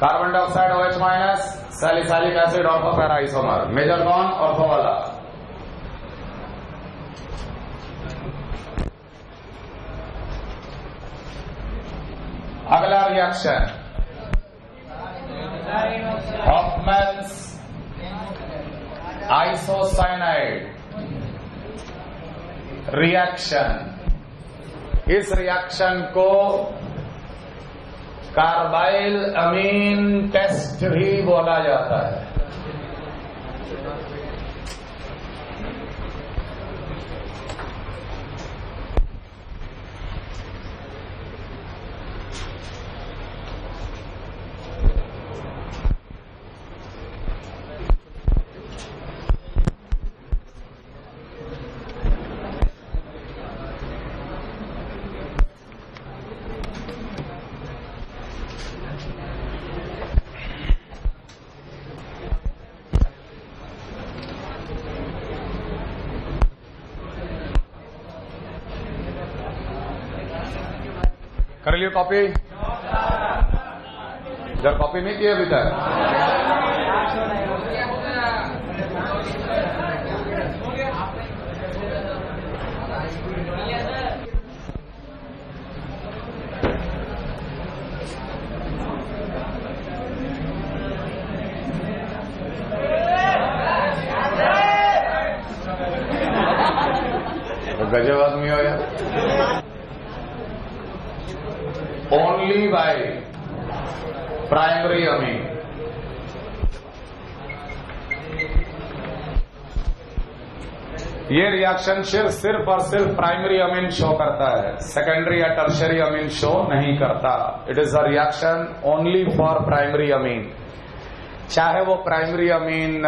Carbon dioxide OH minus salicylic acid ortho para isomer, major bond ortho वाला। अगला रिएक्शन हॉफमैन्स आइसोसाइनाइड रिएक्शन। इस रिएक्शन को कार्बाइल अमीन टेस्ट भी बोला जाता है। कर लियो कॉपी? जब कॉपी नहीं किए अभी तक? तो गजब आदमी हो यार। Only by primary amine. ये रिएक्शन सिर्फ और सिर्फ प्राइमरी अमीन शो करता है, सेकेंडरी या टर्शियरी अमीन शो नहीं करता। It is a reaction only for primary amine, चाहे वो प्राइमरी अमीन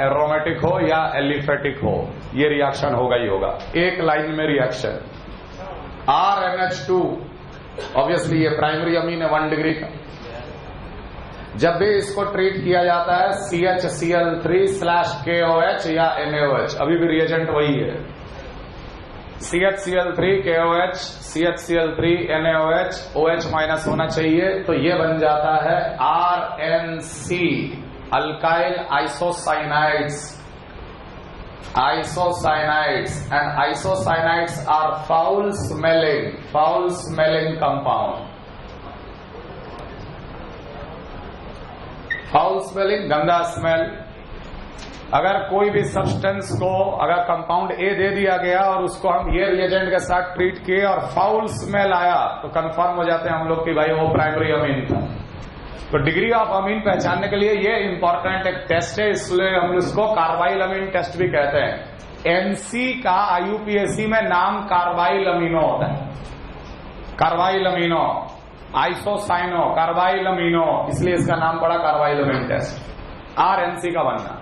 एरोमेटिक हो या एलिफेटिक हो, ये रिएक्शन होगा ही होगा। एक लाइन में रिएक्शन RNH2, ऑब्वियसली ये प्राइमरी अमीन है 1 डिग्री का। जब भी इसको ट्रीट किया जाता है CHCl3/KOH या NaOH, अभी भी रिएजेंट वही है। CHCl3KOH CHCl3 NaOH OH minus होना चाहिए, तो ये बन जाता है RNC alkyl isocyanides. Isocyanide and isocyanides are foul smelling compound. Foul smelling, गंदा स्मेल। अगर कोई भी सब्सटेंस को अगर कंपाउंड A दे दिया गया और उसको हम ये रिएजेंट के साथ ट्रीट किए और फाउल स्मेल आया तो कंफर्म हो जाते हैं हम लोग कि भाई वो प्राइमरी अमीन था। तो डिग्री ऑफ अमीन पहचानने के लिए ये इंपॉर्टेंट एक टेस्ट है, इसलिए हम इसको कार्बाइल अमीन टेस्ट भी कहते हैं। NC का IUPAC में नाम कार्बाइल अमीनो होता है। Carbyl amino, isocyano, carbyl amino, इसलिए इसका नाम पड़ा कार्बाइल अमीन टेस्ट। RNC का बनना।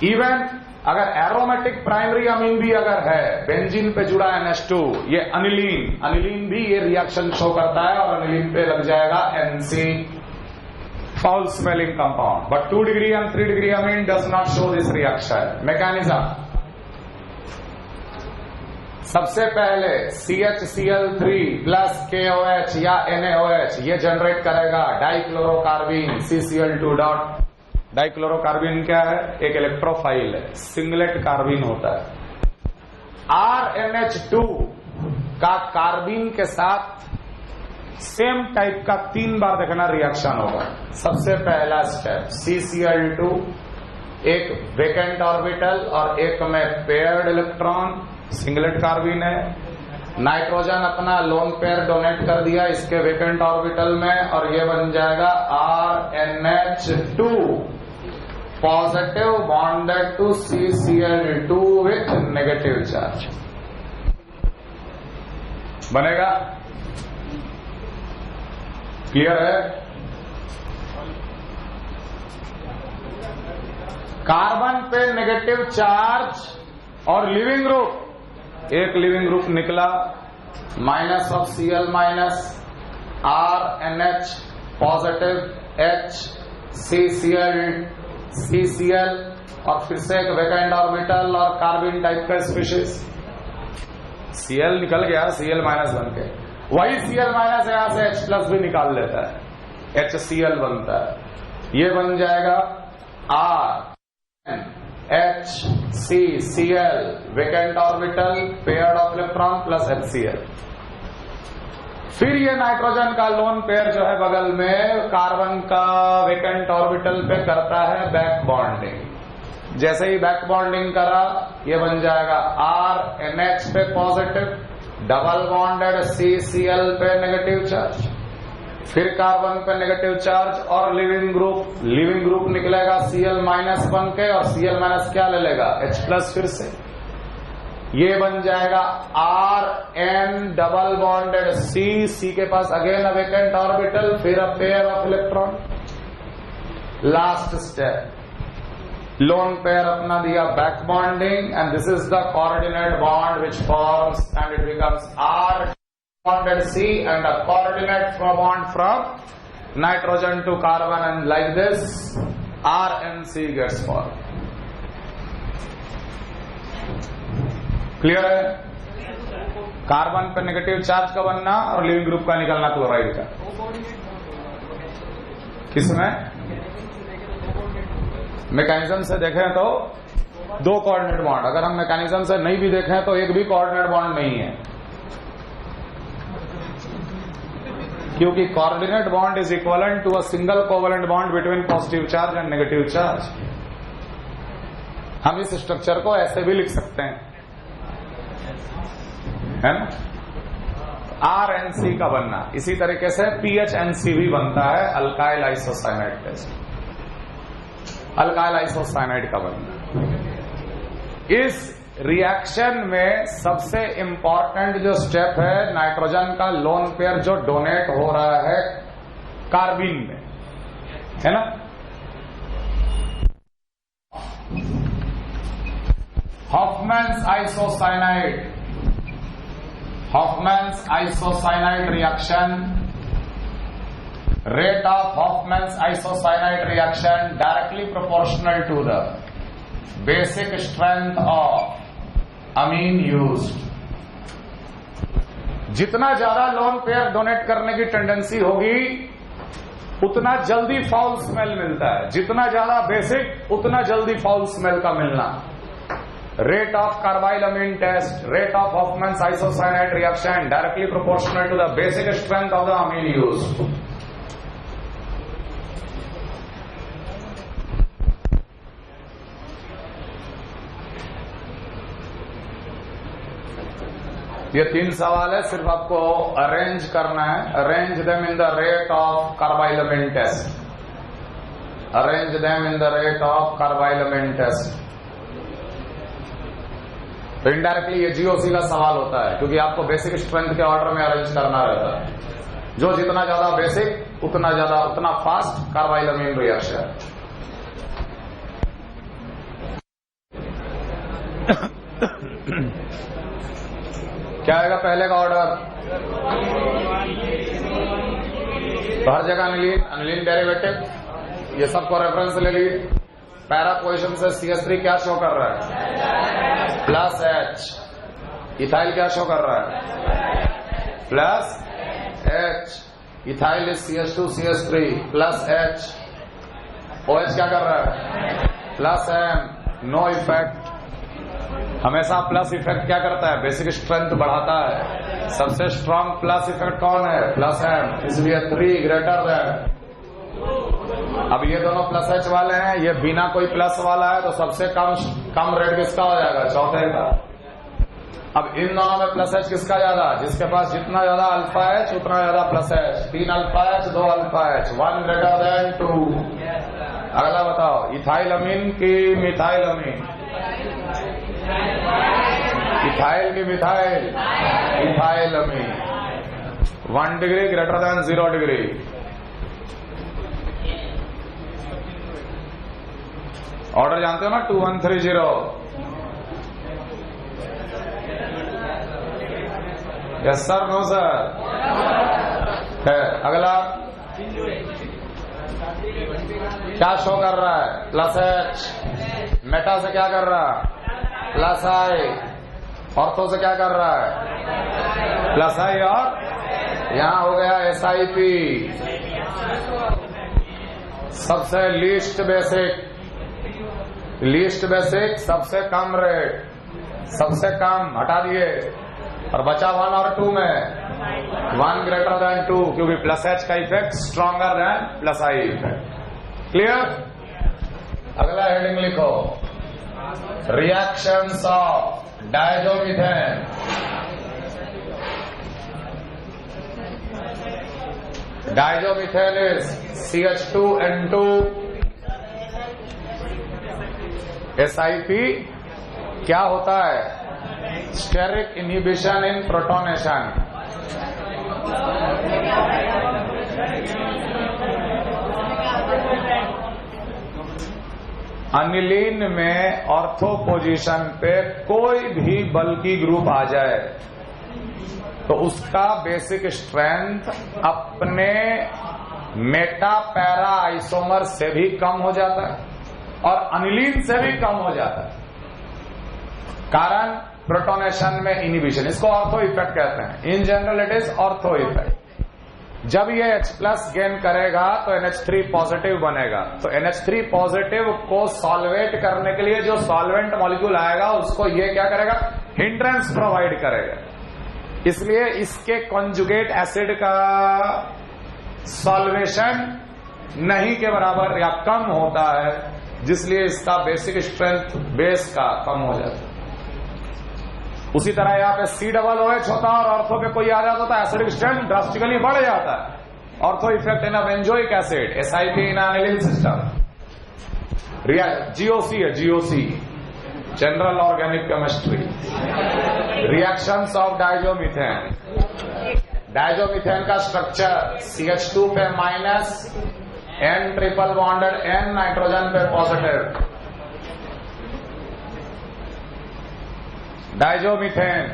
इवन अगर एरोमेटिक प्राइमरी अमीन भी अगर है, बेंजीन पे जुड़ा NH2, ये अनिलीन भी ये रिएक्शन शो करता है और अनिलीन पे लग जाएगा NC, foul smelling compound. But 2 degree and 3 degree amine does not show this reaction. Mechanism. सबसे पहले CHCl3 प्लस KOH या NaOH ये जनरेट करेगा डाइक्लोरोकार्बिन CCl2 डॉट। डाइक्लोरोकार्बिन क्या है? एक इलेक्ट्रोफाइल है, सिंगलेट कार्बिन होता है। RNH2 का कार्बिन के साथ सेम टाइप का 3 बार देखना रिएक्शन होगा। सबसे पहला स्टेप CCl2, एक वेकेंट ऑर्बिटल और एक में पेयर्ड इलेक्ट्रॉन, सिंगलेट कार्बिन है। नाइट्रोजन अपना लोन पेयर डोनेट कर दिया इसके वेकेंट ऑर्बिटल में, और ये बन जाएगा RNH2 positive bonded to CCl2 with negative charge बनेगा। क्लियर है? कार्बन पे नेगेटिव चार्ज और लिविंग ग्रुप, एक लिविंग ग्रुप निकला minus of Cl minus RNH positive H CCl और फिर से एक वेकेंट ऑर्बिटल और कार्बन टाइप का स्पीशीज। Cl निकल गया, Cl माइनस बन के, वही Cl माइनस यहां से H प्लस भी निकाल लेता है, HCl बनता है। ये बन जाएगा RNHCCl vacant orbital pair of electron plus HCl। फिर ये नाइट्रोजन का लोन पेयर जो है बगल में कार्बन का वेकेंट ऑर्बिटल पे करता है बैक बॉन्डिंग। जैसे ही बैक बॉन्डिंग करा ये बन जाएगा RNH पे पॉजिटिव डबल बॉन्डेड CCl पे नेगेटिव चार्ज, फिर कार्बन पे नेगेटिव चार्ज और लिविंग ग्रुप निकलेगा Cl माइनस बन के, और Cl माइनस क्या ले लेगा H प्लस फिर से, ये बन जाएगा Rn डबल बॉन्डेड C के पास अगेन अ वेकेंट ऑर्बिटल, फिर a pair of electron. Last step, lone pair अपना दिया back bonding and this is the coordinate bond which forms and it becomes R bonded C and a coordinate bond from nitrogen to carbon, and like this RNC gets formed. Clear है? Carbon पे negative charge का बनना और leaving group का निकलना chloride का। किसमें mechanism से देखें तो दो कोऑर्डिनेट बॉन्ड, अगर हम मैकेनिज्म से नहीं भी देखें तो एक भी कोऑर्डिनेट बॉन्ड नहीं है, क्योंकि coordinate bond is equivalent to a single covalent bond between positive charge and negative charge. हम इस स्ट्रक्चर को ऐसे भी लिख सकते हैं, है ना, RNC का बनना। इसी तरीके से PHNC भी बनता है, alkyl isocyanide test, alkyl isocyanide का बनना। इस रिएक्शन में सबसे इंपॉर्टेंट जो स्टेप है, नाइट्रोजन का लोन पेयर जो डोनेट हो रहा है कार्बिन में, है ना, Hoffman's isocyanide reaction, rate of Hoffman's isocyanide reaction directly proportional to the basic strength of amine used। जितना ज्यादा लोन पेयर डोनेट करने की टेंडेंसी होगी उतना जल्दी फाउल स्मेल मिलता है, जितना ज्यादा बेसिक उतना जल्दी फाउल स्मेल का मिलना। Rate of carbylamine test, rate of Hoffman's isocyanide reaction directly proportional to the basic strength of the amine used. ये 3 सवाल है, सिर्फ आपको अरेंज करना है। Arrange them in the rate of carbylamine test, arrange them in the rate of carbylamine test. तो indirectly ये GOC का सवाल होता है, क्योंकि आपको बेसिक स्ट्रेंथ के ऑर्डर में अरेंज करना रहता है। जो जितना ज्यादा बेसिक उतना फास्ट कार्बाइलमिन रिएक्शन। क्या आएगा पहले का ऑर्डर? तो हर जगह अनिलीन डेरिवेटिव, ये सबको रेफरेंस ले लीजिए। पैरा पोजिशन से CH3 क्या शो कर रहा है? Plus H। इथाइल क्या शो कर रहा है? Plus H। Ethyl is CH2 CH3 plus H। OH क्या कर रहा है? Plus M। No effect. हमेशा प्लस इफेक्ट क्या करता है? बेसिक स्ट्रेंथ बढ़ाता है। सबसे स्ट्रांग प्लस इफेक्ट कौन है? Plus M। इसलिए 3 ग्रेटर देन। अब ये दोनों प्लस H वाले हैं, ये बिना कोई प्लस वाला है, तो सबसे कम रेट किसका हो जाएगा? चौथे का। अब इन दोनों में प्लस एच किसका ज्यादा? जिसके पास जितना ज्यादा अल्फा एच उतना ज्यादा plus H. 3 alpha H 2 alpha H, 1 greater than 2। अगला बताओ, इथाइल अमीन की मिथाइल अमीन? इथाइल की मिथाइल? इथाइल अमीन। 1 degree greater than 0 degree. Order जानते हो ना, 2130। यस सर, नो सर है। अगला क्या शो कर रहा है? Plus H. मेटा से क्या कर रहा है? प्लस आई। ऑर्थो से क्या कर रहा है? प्लस आई। और यहां हो गया SiP, सबसे लीस्ट बेसिक, सबसे कम रेट, सबसे कम हटा दिए और बचा 1 और 2 में 1 ग्रेटर देन 2, क्योंकि प्लस एच का effect stronger than plus I effect. Clear? अगला हेडिंग लिखो, reactions of diazomethane. Diazomethane is CH2N2 SiP। क्या होता है? Steric inhibition in protonation. Aniline में ऑर्थो पोजीशन पे कोई भी बल्की ग्रुप आ जाए तो उसका बेसिक स्ट्रेंथ अपने मेटा पैरा आइसोमर से भी कम हो जाता है और अनिलीन से भी कम हो जाता है। कारण प्रोटोनेशन में इनहिबिशन, इसको ऑर्थो इफेक्ट कहते हैं। In general it is ortho effect. जब ये H+ गेन करेगा तो NH3 पॉजिटिव बनेगा, तो NH3 पॉजिटिव को सॉल्वेट करने के लिए जो सॉल्वेंट मॉलिक्यूल आएगा उसको ये क्या करेगा? हिंड्रेंस प्रोवाइड करेगा। इसलिए इसके कॉन्जुगेट एसिड का सॉल्वेशन नहीं के बराबर या कम होता है, जिसलिए इसका बेसिक स्ट्रेंथ बेस का कम हो जाता है। उसी तरह यहाँ पे COOH होता है और ऑर्थो पे कोई आ जाता तो एसिडिक स्ट्रेंथ ड्रास्टिकली बढ़ जाता है। Ortho effect in benzoic acid, SiP in aniline system. GOC है, GOC general organic chemistry. Reactions of diazomethane. Diazomethane का स्ट्रक्चर CH2 पे minus, N triple bonded N, nitrogen पे पॉजिटिव। डायजोमिथेन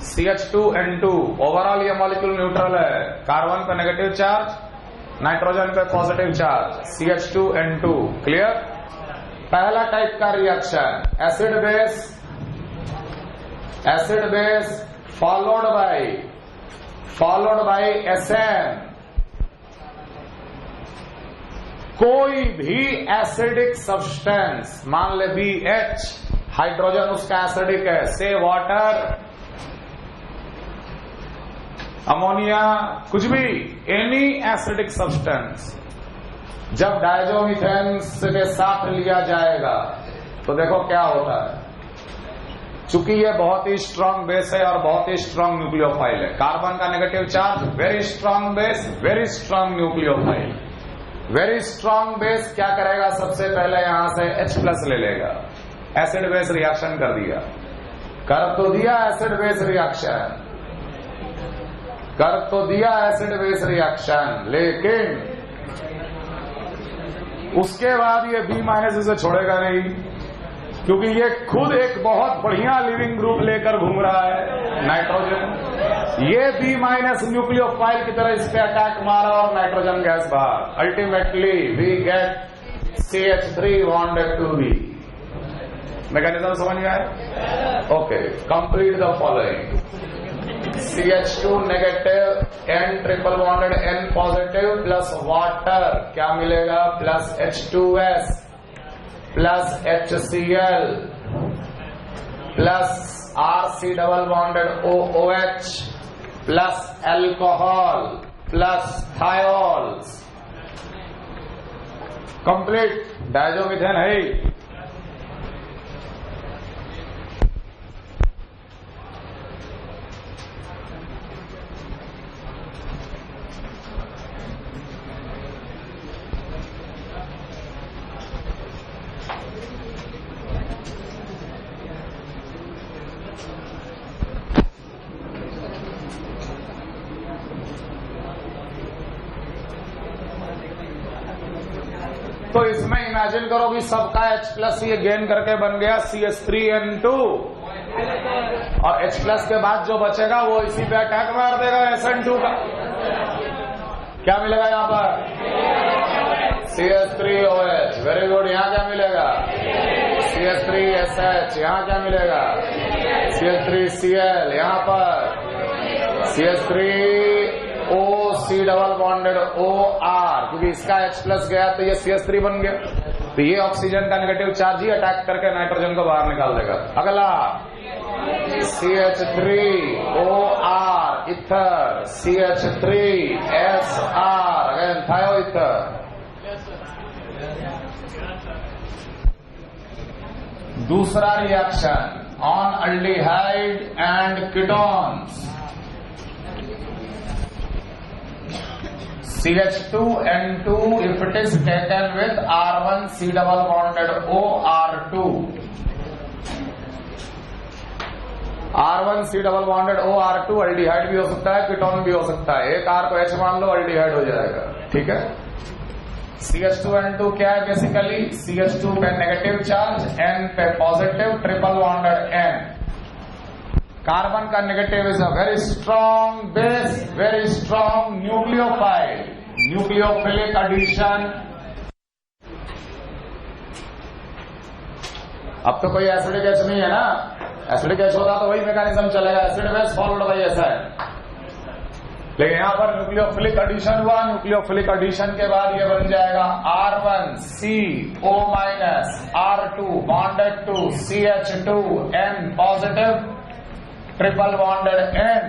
CH2N2, ओवरऑल ये molecule neutral है। Carbon पे negative charge, nitrogen पे positive charge, CH2N2। Clear? पहला type का reaction acid base followed by SN। कोई भी एसिडिक सब्सटेंस, मान ले BH, हाइड्रोजन उसका एसिडिक है, से वाटर, अमोनिया, कुछ भी, एनी एसिडिक सब्सटेंस जब डायजोमिथेन के साथ लिया जाएगा तो देखो क्या होता है। चूंकि ये बहुत ही स्ट्रांग बेस है और बहुत ही स्ट्रांग न्यूक्लियोफाइल है। कार्बन का negative charge, very strong base, very strong nucleophile. Very strong base क्या करेगा? सबसे पहले यहां से H+ ले लेगा, एसिड बेस रिएक्शन कर दिया, कर तो दिया एसिड बेस रिएक्शन, लेकिन उसके बाद ये B- इसे छोड़ेगा नहीं, क्योंकि ये खुद एक बहुत बढ़िया लिविंग ग्रुप लेकर घूम रहा है, नाइट्रोजन। ये B- न्यूक्लियोफाइल की तरह इस पे अटैक मारा और नाइट्रोजन गैस बाहर। Ultimately we get CH3 bonded to B। Mechanism समझ में आया? Okay, complete the following. CH2 negative, N triple bonded N positive plus water, क्या मिलेगा? Plus H2S plus HCl plus RC double bonded OOH plus alcohol plus thiols. Complete diazomethane है। तो इसमें imagine करो कि सबका H+ ये गेन करके बन गया CH3N2 और H+ के बाद जो बचेगा वो इसी पे अटैक मार देगा SN2 का। क्या मिलेगा यहां पर? CH3OH। Very good. यहां क्या मिलेगा? CH3SH। यहां क्या मिलेगा? CH3Cl। यहां पर CH3OC डबल बॉन्डेड OR, क्योंकि इसका H+ गया तो ये CH3 बन गया। तो ये ऑक्सीजन का नेगेटिव चार्ज ही अटैक करके नाइट्रोजन को बाहर निकाल देगा। अगला CH3OR इथर, CH3SR अगेन थायो इथर। दूसरा reaction on aldehyde and ketones. CH2N2 if it is taken with R1C double bonded OR2, R1C double bonded OR2 aldehyde भी हो सकता है, कीटोन भी हो सकता है। एक R को H मान लो, अल्डिहाइड हो जाएगा। ठीक है। CH2N2 क्या है? बेसिकली CH2 पे नेगेटिव चार्ज, N पे positive, triple bonded N। Carbon का negative is a very strong base, very strong nucleophile, nucleophilic addition. अब तो कोई एसिडिक एच नहीं है ना। एसिडिक एच होता तो वही मैकेनिज्म चलेगा, acid base followed by acid. लेकिन यहां पर न्यूक्लियोफिलिक एडिशन हुआ। न्यूक्लियोफिलिक एडिशन के बाद ये बन जाएगा R1CO R2 bonded to CH2N positive, triple bonded N।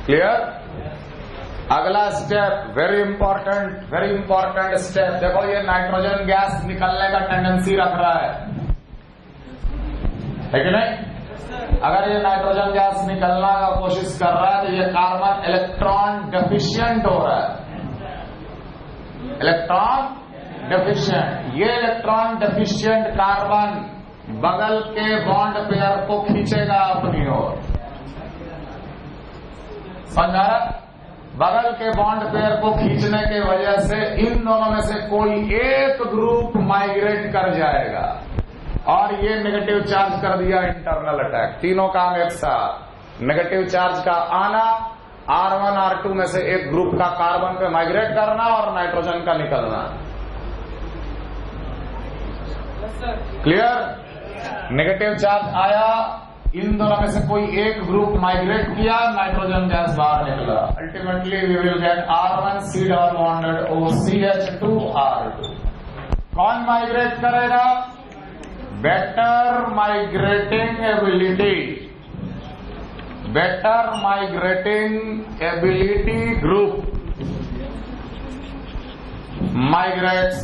Clear? अगला स्टेप वेरी इंपॉर्टेंट स्टेप। देखो ये नाइट्रोजन गैस निकलने का टेंडेंसी रख रहा है कि नहीं? अगर ये नाइट्रोजन गैस निकलना का कोशिश कर रहा है तो ये कार्बन इलेक्ट्रॉन डेफिशिएंट हो रहा है। Electron deficient. ये इलेक्ट्रॉन डेफिशिएंट कार्बन बगल के बॉन्ड पेयर को खींचेगा अपनी ओर। समझा? बगल के बॉन्ड पेयर को खींचने की वजह से इन दोनों में से कोई एक ग्रुप माइग्रेट कर जाएगा और ये नेगेटिव चार्ज कर दिया इंटरनल अटैक। तीनों काम एक साथ। नेगेटिव चार्ज का आना, R1 R2 में से एक ग्रुप का कार्बन पे माइग्रेट करना और नाइट्रोजन का निकलना। क्लियर? नेगेटिव चार्ज आया, इन दोनों में से कोई एक ग्रुप माइग्रेट किया, नाइट्रोजन गैस बाहर निकला। Ultimately we will get R1C double bonded OCH2 R2। कौन माइग्रेट करेगा? Better migrating ability, better migrating ability group migrates.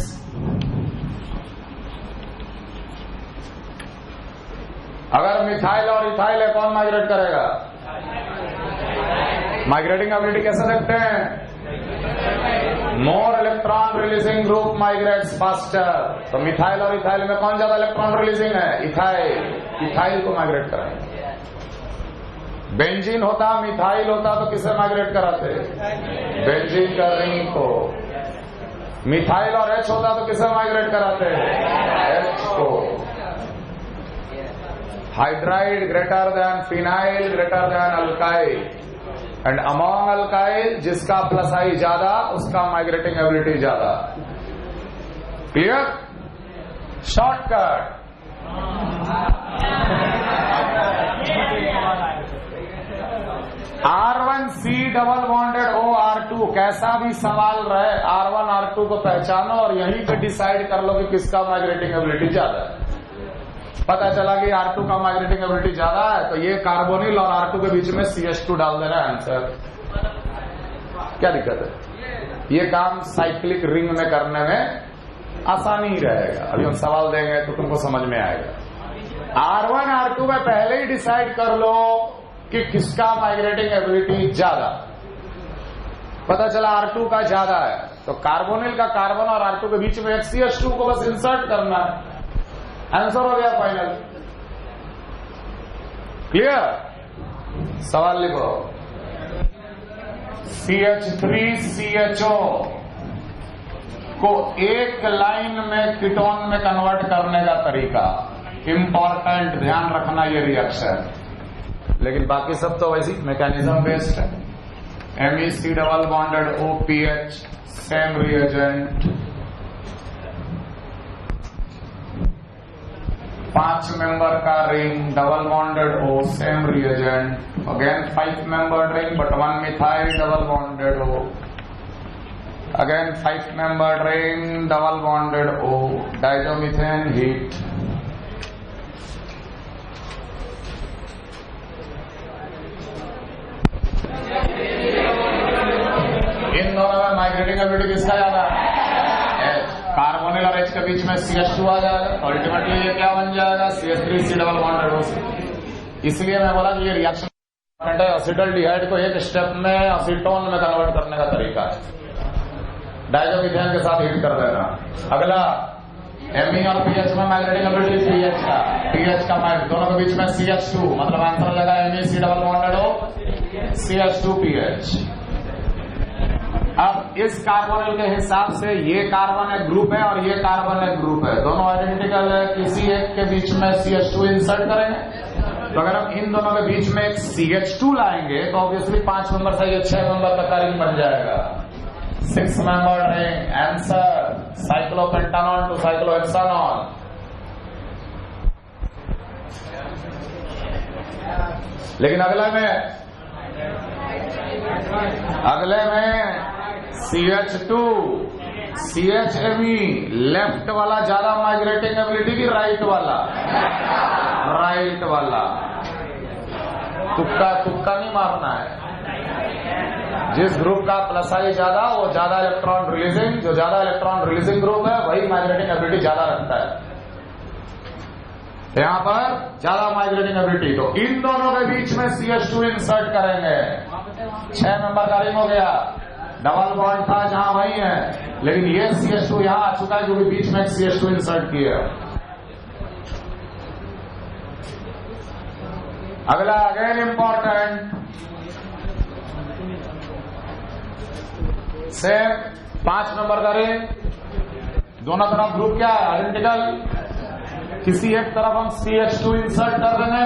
अगर मिथाइल और इथाइल है, कौन माइग्रेट करेगा? माइग्रेटिंग एबिलिटी कैसे देखते हैं? More electron releasing group migrates faster. तो मिथाइल और इथाइल में कौन ज्यादा इलेक्ट्रॉन रिलीजिंग है? इथाइल। इथाइल को माइग्रेट कराएंगे। बेंजीन होता, मिथाइल होता तो किसे माइग्रेट कराते? बेंजीन का रिंग को। मिथाइल और H होता तो किसे माइग्रेट कराते? H को। Hydride greater than phenyl greater than alkyl, and among alkyl जिसका प्लस आई ज्यादा उसका माइग्रेटिंग एबिलिटी ज्यादा। Clear? Shortcut. R1C double bonded OR2, कैसा भी सवाल रहे R1 R2 को पहचानो और यहीं पे डिसाइड कर लो कि किसका माइग्रेटिंग एबिलिटी ज्यादा है। पता चला कि R2 का माइग्रेटिंग एबिलिटी ज्यादा है तो ये कार्बोनिल और R2 के बीच में CH2 डाल देना आंसर। क्या दिक्कत है? ये काम साइक्लिक रिंग में करने में आसानी ही रहेगा। अभी हम सवाल देंगे तो तुमको समझ में आएगा। R1 R2 में पहले ही डिसाइड कर लो कि किसका माइग्रेटिंग एबिलिटी ज्यादा। पता चला R2 का ज्यादा है तो कार्बोनिल का कार्बन और R2 के बीच में एक CH2 को बस इंसर्ट करना है। आंसर हो गया फाइनल। क्लियर? सवाल लिखो। CH3CHO को एक लाइन में कीटोन में कन्वर्ट करने का तरीका इंपॉर्टेंट, ध्यान रखना ये रिएक्शन। लेकिन बाकी सब तो वैसी मैकेनिज्म बेस्ड है। MEC double bonded OPH same reagent, 5 member का ring double bonded O same reagent, again 5 member ring but 1 methyl double bonded O, again 5 member ring double bonded O, diazomethane heat. इन दोनों में migrating ability किसका ज्यादा है? Carbonyl और H के बीच में CH2 आ जाएगा, अल्टीमेटली ये क्या बन जाएगा? CH3C double bonded O। इसलिए मैं बोला कि ये रिएक्शन है। एसिटल्डिहाइड को एक स्टेप में एसीटोन में कन्वर्ट करने का तरीका है, डाइजोमिथेन के साथ हीट कर देना। अगला Me और PH में मैग्नेटिक एबिलिटी PH का दोनों के बीच में CH2, मतलब आंसर लगा MEC double bonded O CH2PH। अब इस कार्बोनिल के हिसाब से ये कार्बन एक ग्रुप है और ये कार्बन एक ग्रुप है, दोनों आइडेंटिकल है। किसी एक के बीच में CH2 इंसर्ट करेंगे, तो अगर हम इन दोनों के बीच में एक CH2 लाएंगे तो ऑब्वियसली 5 मेंबर से ये 6 मेंबर तक का रिंग बन जाएगा। 6 मेंबर रिंग, आंसर साइक्लोपेंटानॉन टू साइक्लोहेक्सानॉन। लेकिन अगले में CH2 CHME, लेफ्ट वाला ज्यादा माइग्रेटिंग एबिलिटी की राइट वाला? राइट वाला। तुक्का नहीं मारना है। जिस ग्रुप का प्लस आई ज्यादा वो ज्यादा इलेक्ट्रॉन रिलीजिंग, जो ज्यादा इलेक्ट्रॉन रिलीजिंग ग्रुप है वही माइग्रेटिंग एबिलिटी ज्यादा रखता है। यहां पर ज्यादा माइग्रेटिंग एबिलिटी, तो इन दोनों के बीच में CH2 इंसर्ट करेंगे। 6 मेंबर का रिंग हो गया, डबल बॉन्ड था जहां वही है, लेकिन ये CH2 यहां आ चुका है क्योंकि बीच में CH2 इंसर्ट किया। अगला अगेन इंपॉर्टेंट, सेम 5 मेंबर का रिंग, दोनों तरफ ग्रुप क्या है? आइडेंटिकल। किसी एक तरफ हम CH2 इंसर्ट कर देंगे,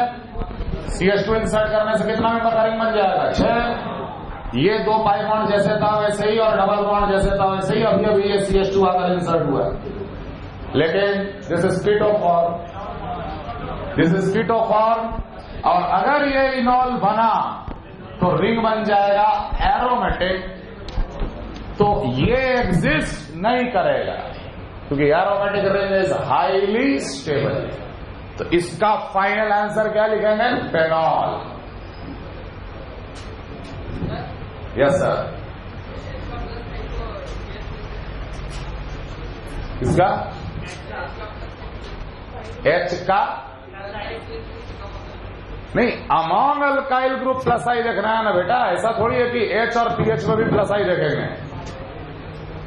CH2 इंसर्ट करने से कितना मेंबर का रिंग बन जाएगा? 6। ये 2 पाई बॉन्ड जैसे था वैसे ही और डबल बॉन्ड जैसे था वैसे ही, अभी ये CH2 आकर इंसर्ट हुआ है। लेकिन this is keto form, this is keto form, और अगर ये इनॉल बना तो रिंग बन जाएगा एरोमेटिक, तो ये एग्जिस्ट नहीं करेगा क्योंकि aromatic ring is highly stable. तो इसका फाइनल आंसर क्या लिखेंगे? फेनॉल। Yes sir. इसका H का नहीं, अमॉन्ग अल्काइल ग्रुप प्लस आई देखना है ना बेटा, ऐसा थोड़ी है कि H और PH में भी प्लस आई देखेंगे।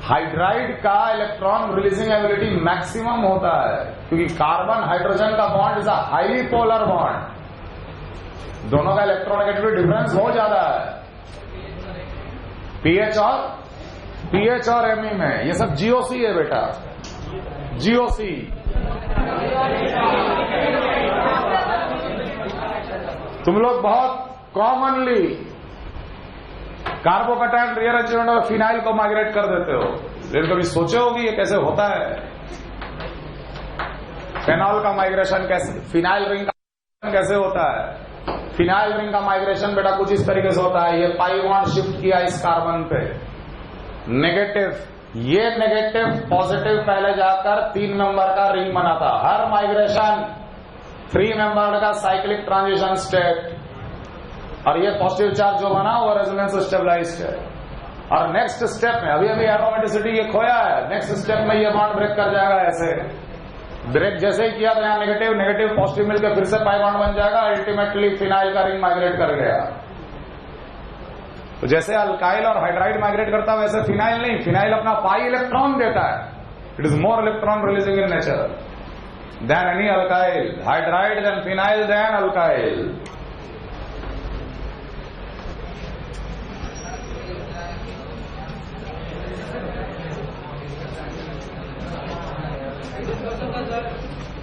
हाइड्राइड का इलेक्ट्रॉन रिलीजिंग एबिलिटी मैक्सिमम होता है क्योंकि कार्बन हाइड्रोजन का bond is a highly polar bond, दोनों का इलेक्ट्रोनेगेटिविटी डिफरेंस बहुत ज्यादा है। PH और Me में ये सब GOC है बेटा, GOC। तुम लोग बहुत कॉमनली कार्बोकैटायन रीअरेंजमेंट और फिनाइल को माइग्रेट कर देते हो, लेकिन कभी सोचे होगी ये कैसे होता है? फेनॉल का माइग्रेशन कैसे, फिनाइल रिंग का कैसे होता है? फिनाइल रिंग का माइग्रेशन बेटा कुछ इस तरीके से होता है। ये पाई बॉन्ड शिफ्ट किया इस कार्बन पे, नेगेटिव, ये नेगेटिव पॉजिटिव पहले जाकर 3 मेंबर का रिंग बनाता। हर माइग्रेशन 3 मेंबर का साइक्लिक ट्रांजिशन स्टेट, और ये पॉजिटिव चार्ज जो बना वो रेजोनेंस स्टेबलाइज्ड है। और नेक्स्ट स्टेप में अभी एरोमेटिसिटी ये खोया है, नेक्स्ट स्टेप में ये बॉन्ड ब्रेक कर जाएगा। ऐसे ब्रेक जैसे ही किया तो यहाँ नेगेटिव नेगेटिव पॉजिटिव मिलकर फिर से पाई बॉन्ड बन जाएगा, अल्टीमेटली फिनाइल का रिंग माइग्रेट कर गया। तो जैसे अल्काइल और हाइड्राइड माइग्रेट करता है वैसे फिनाइल नहीं, फिनाइल अपना पाई इलेक्ट्रॉन देता है, it is more electron releasing in nature than any alkyl, hydride than phenyl than alkyl. Sir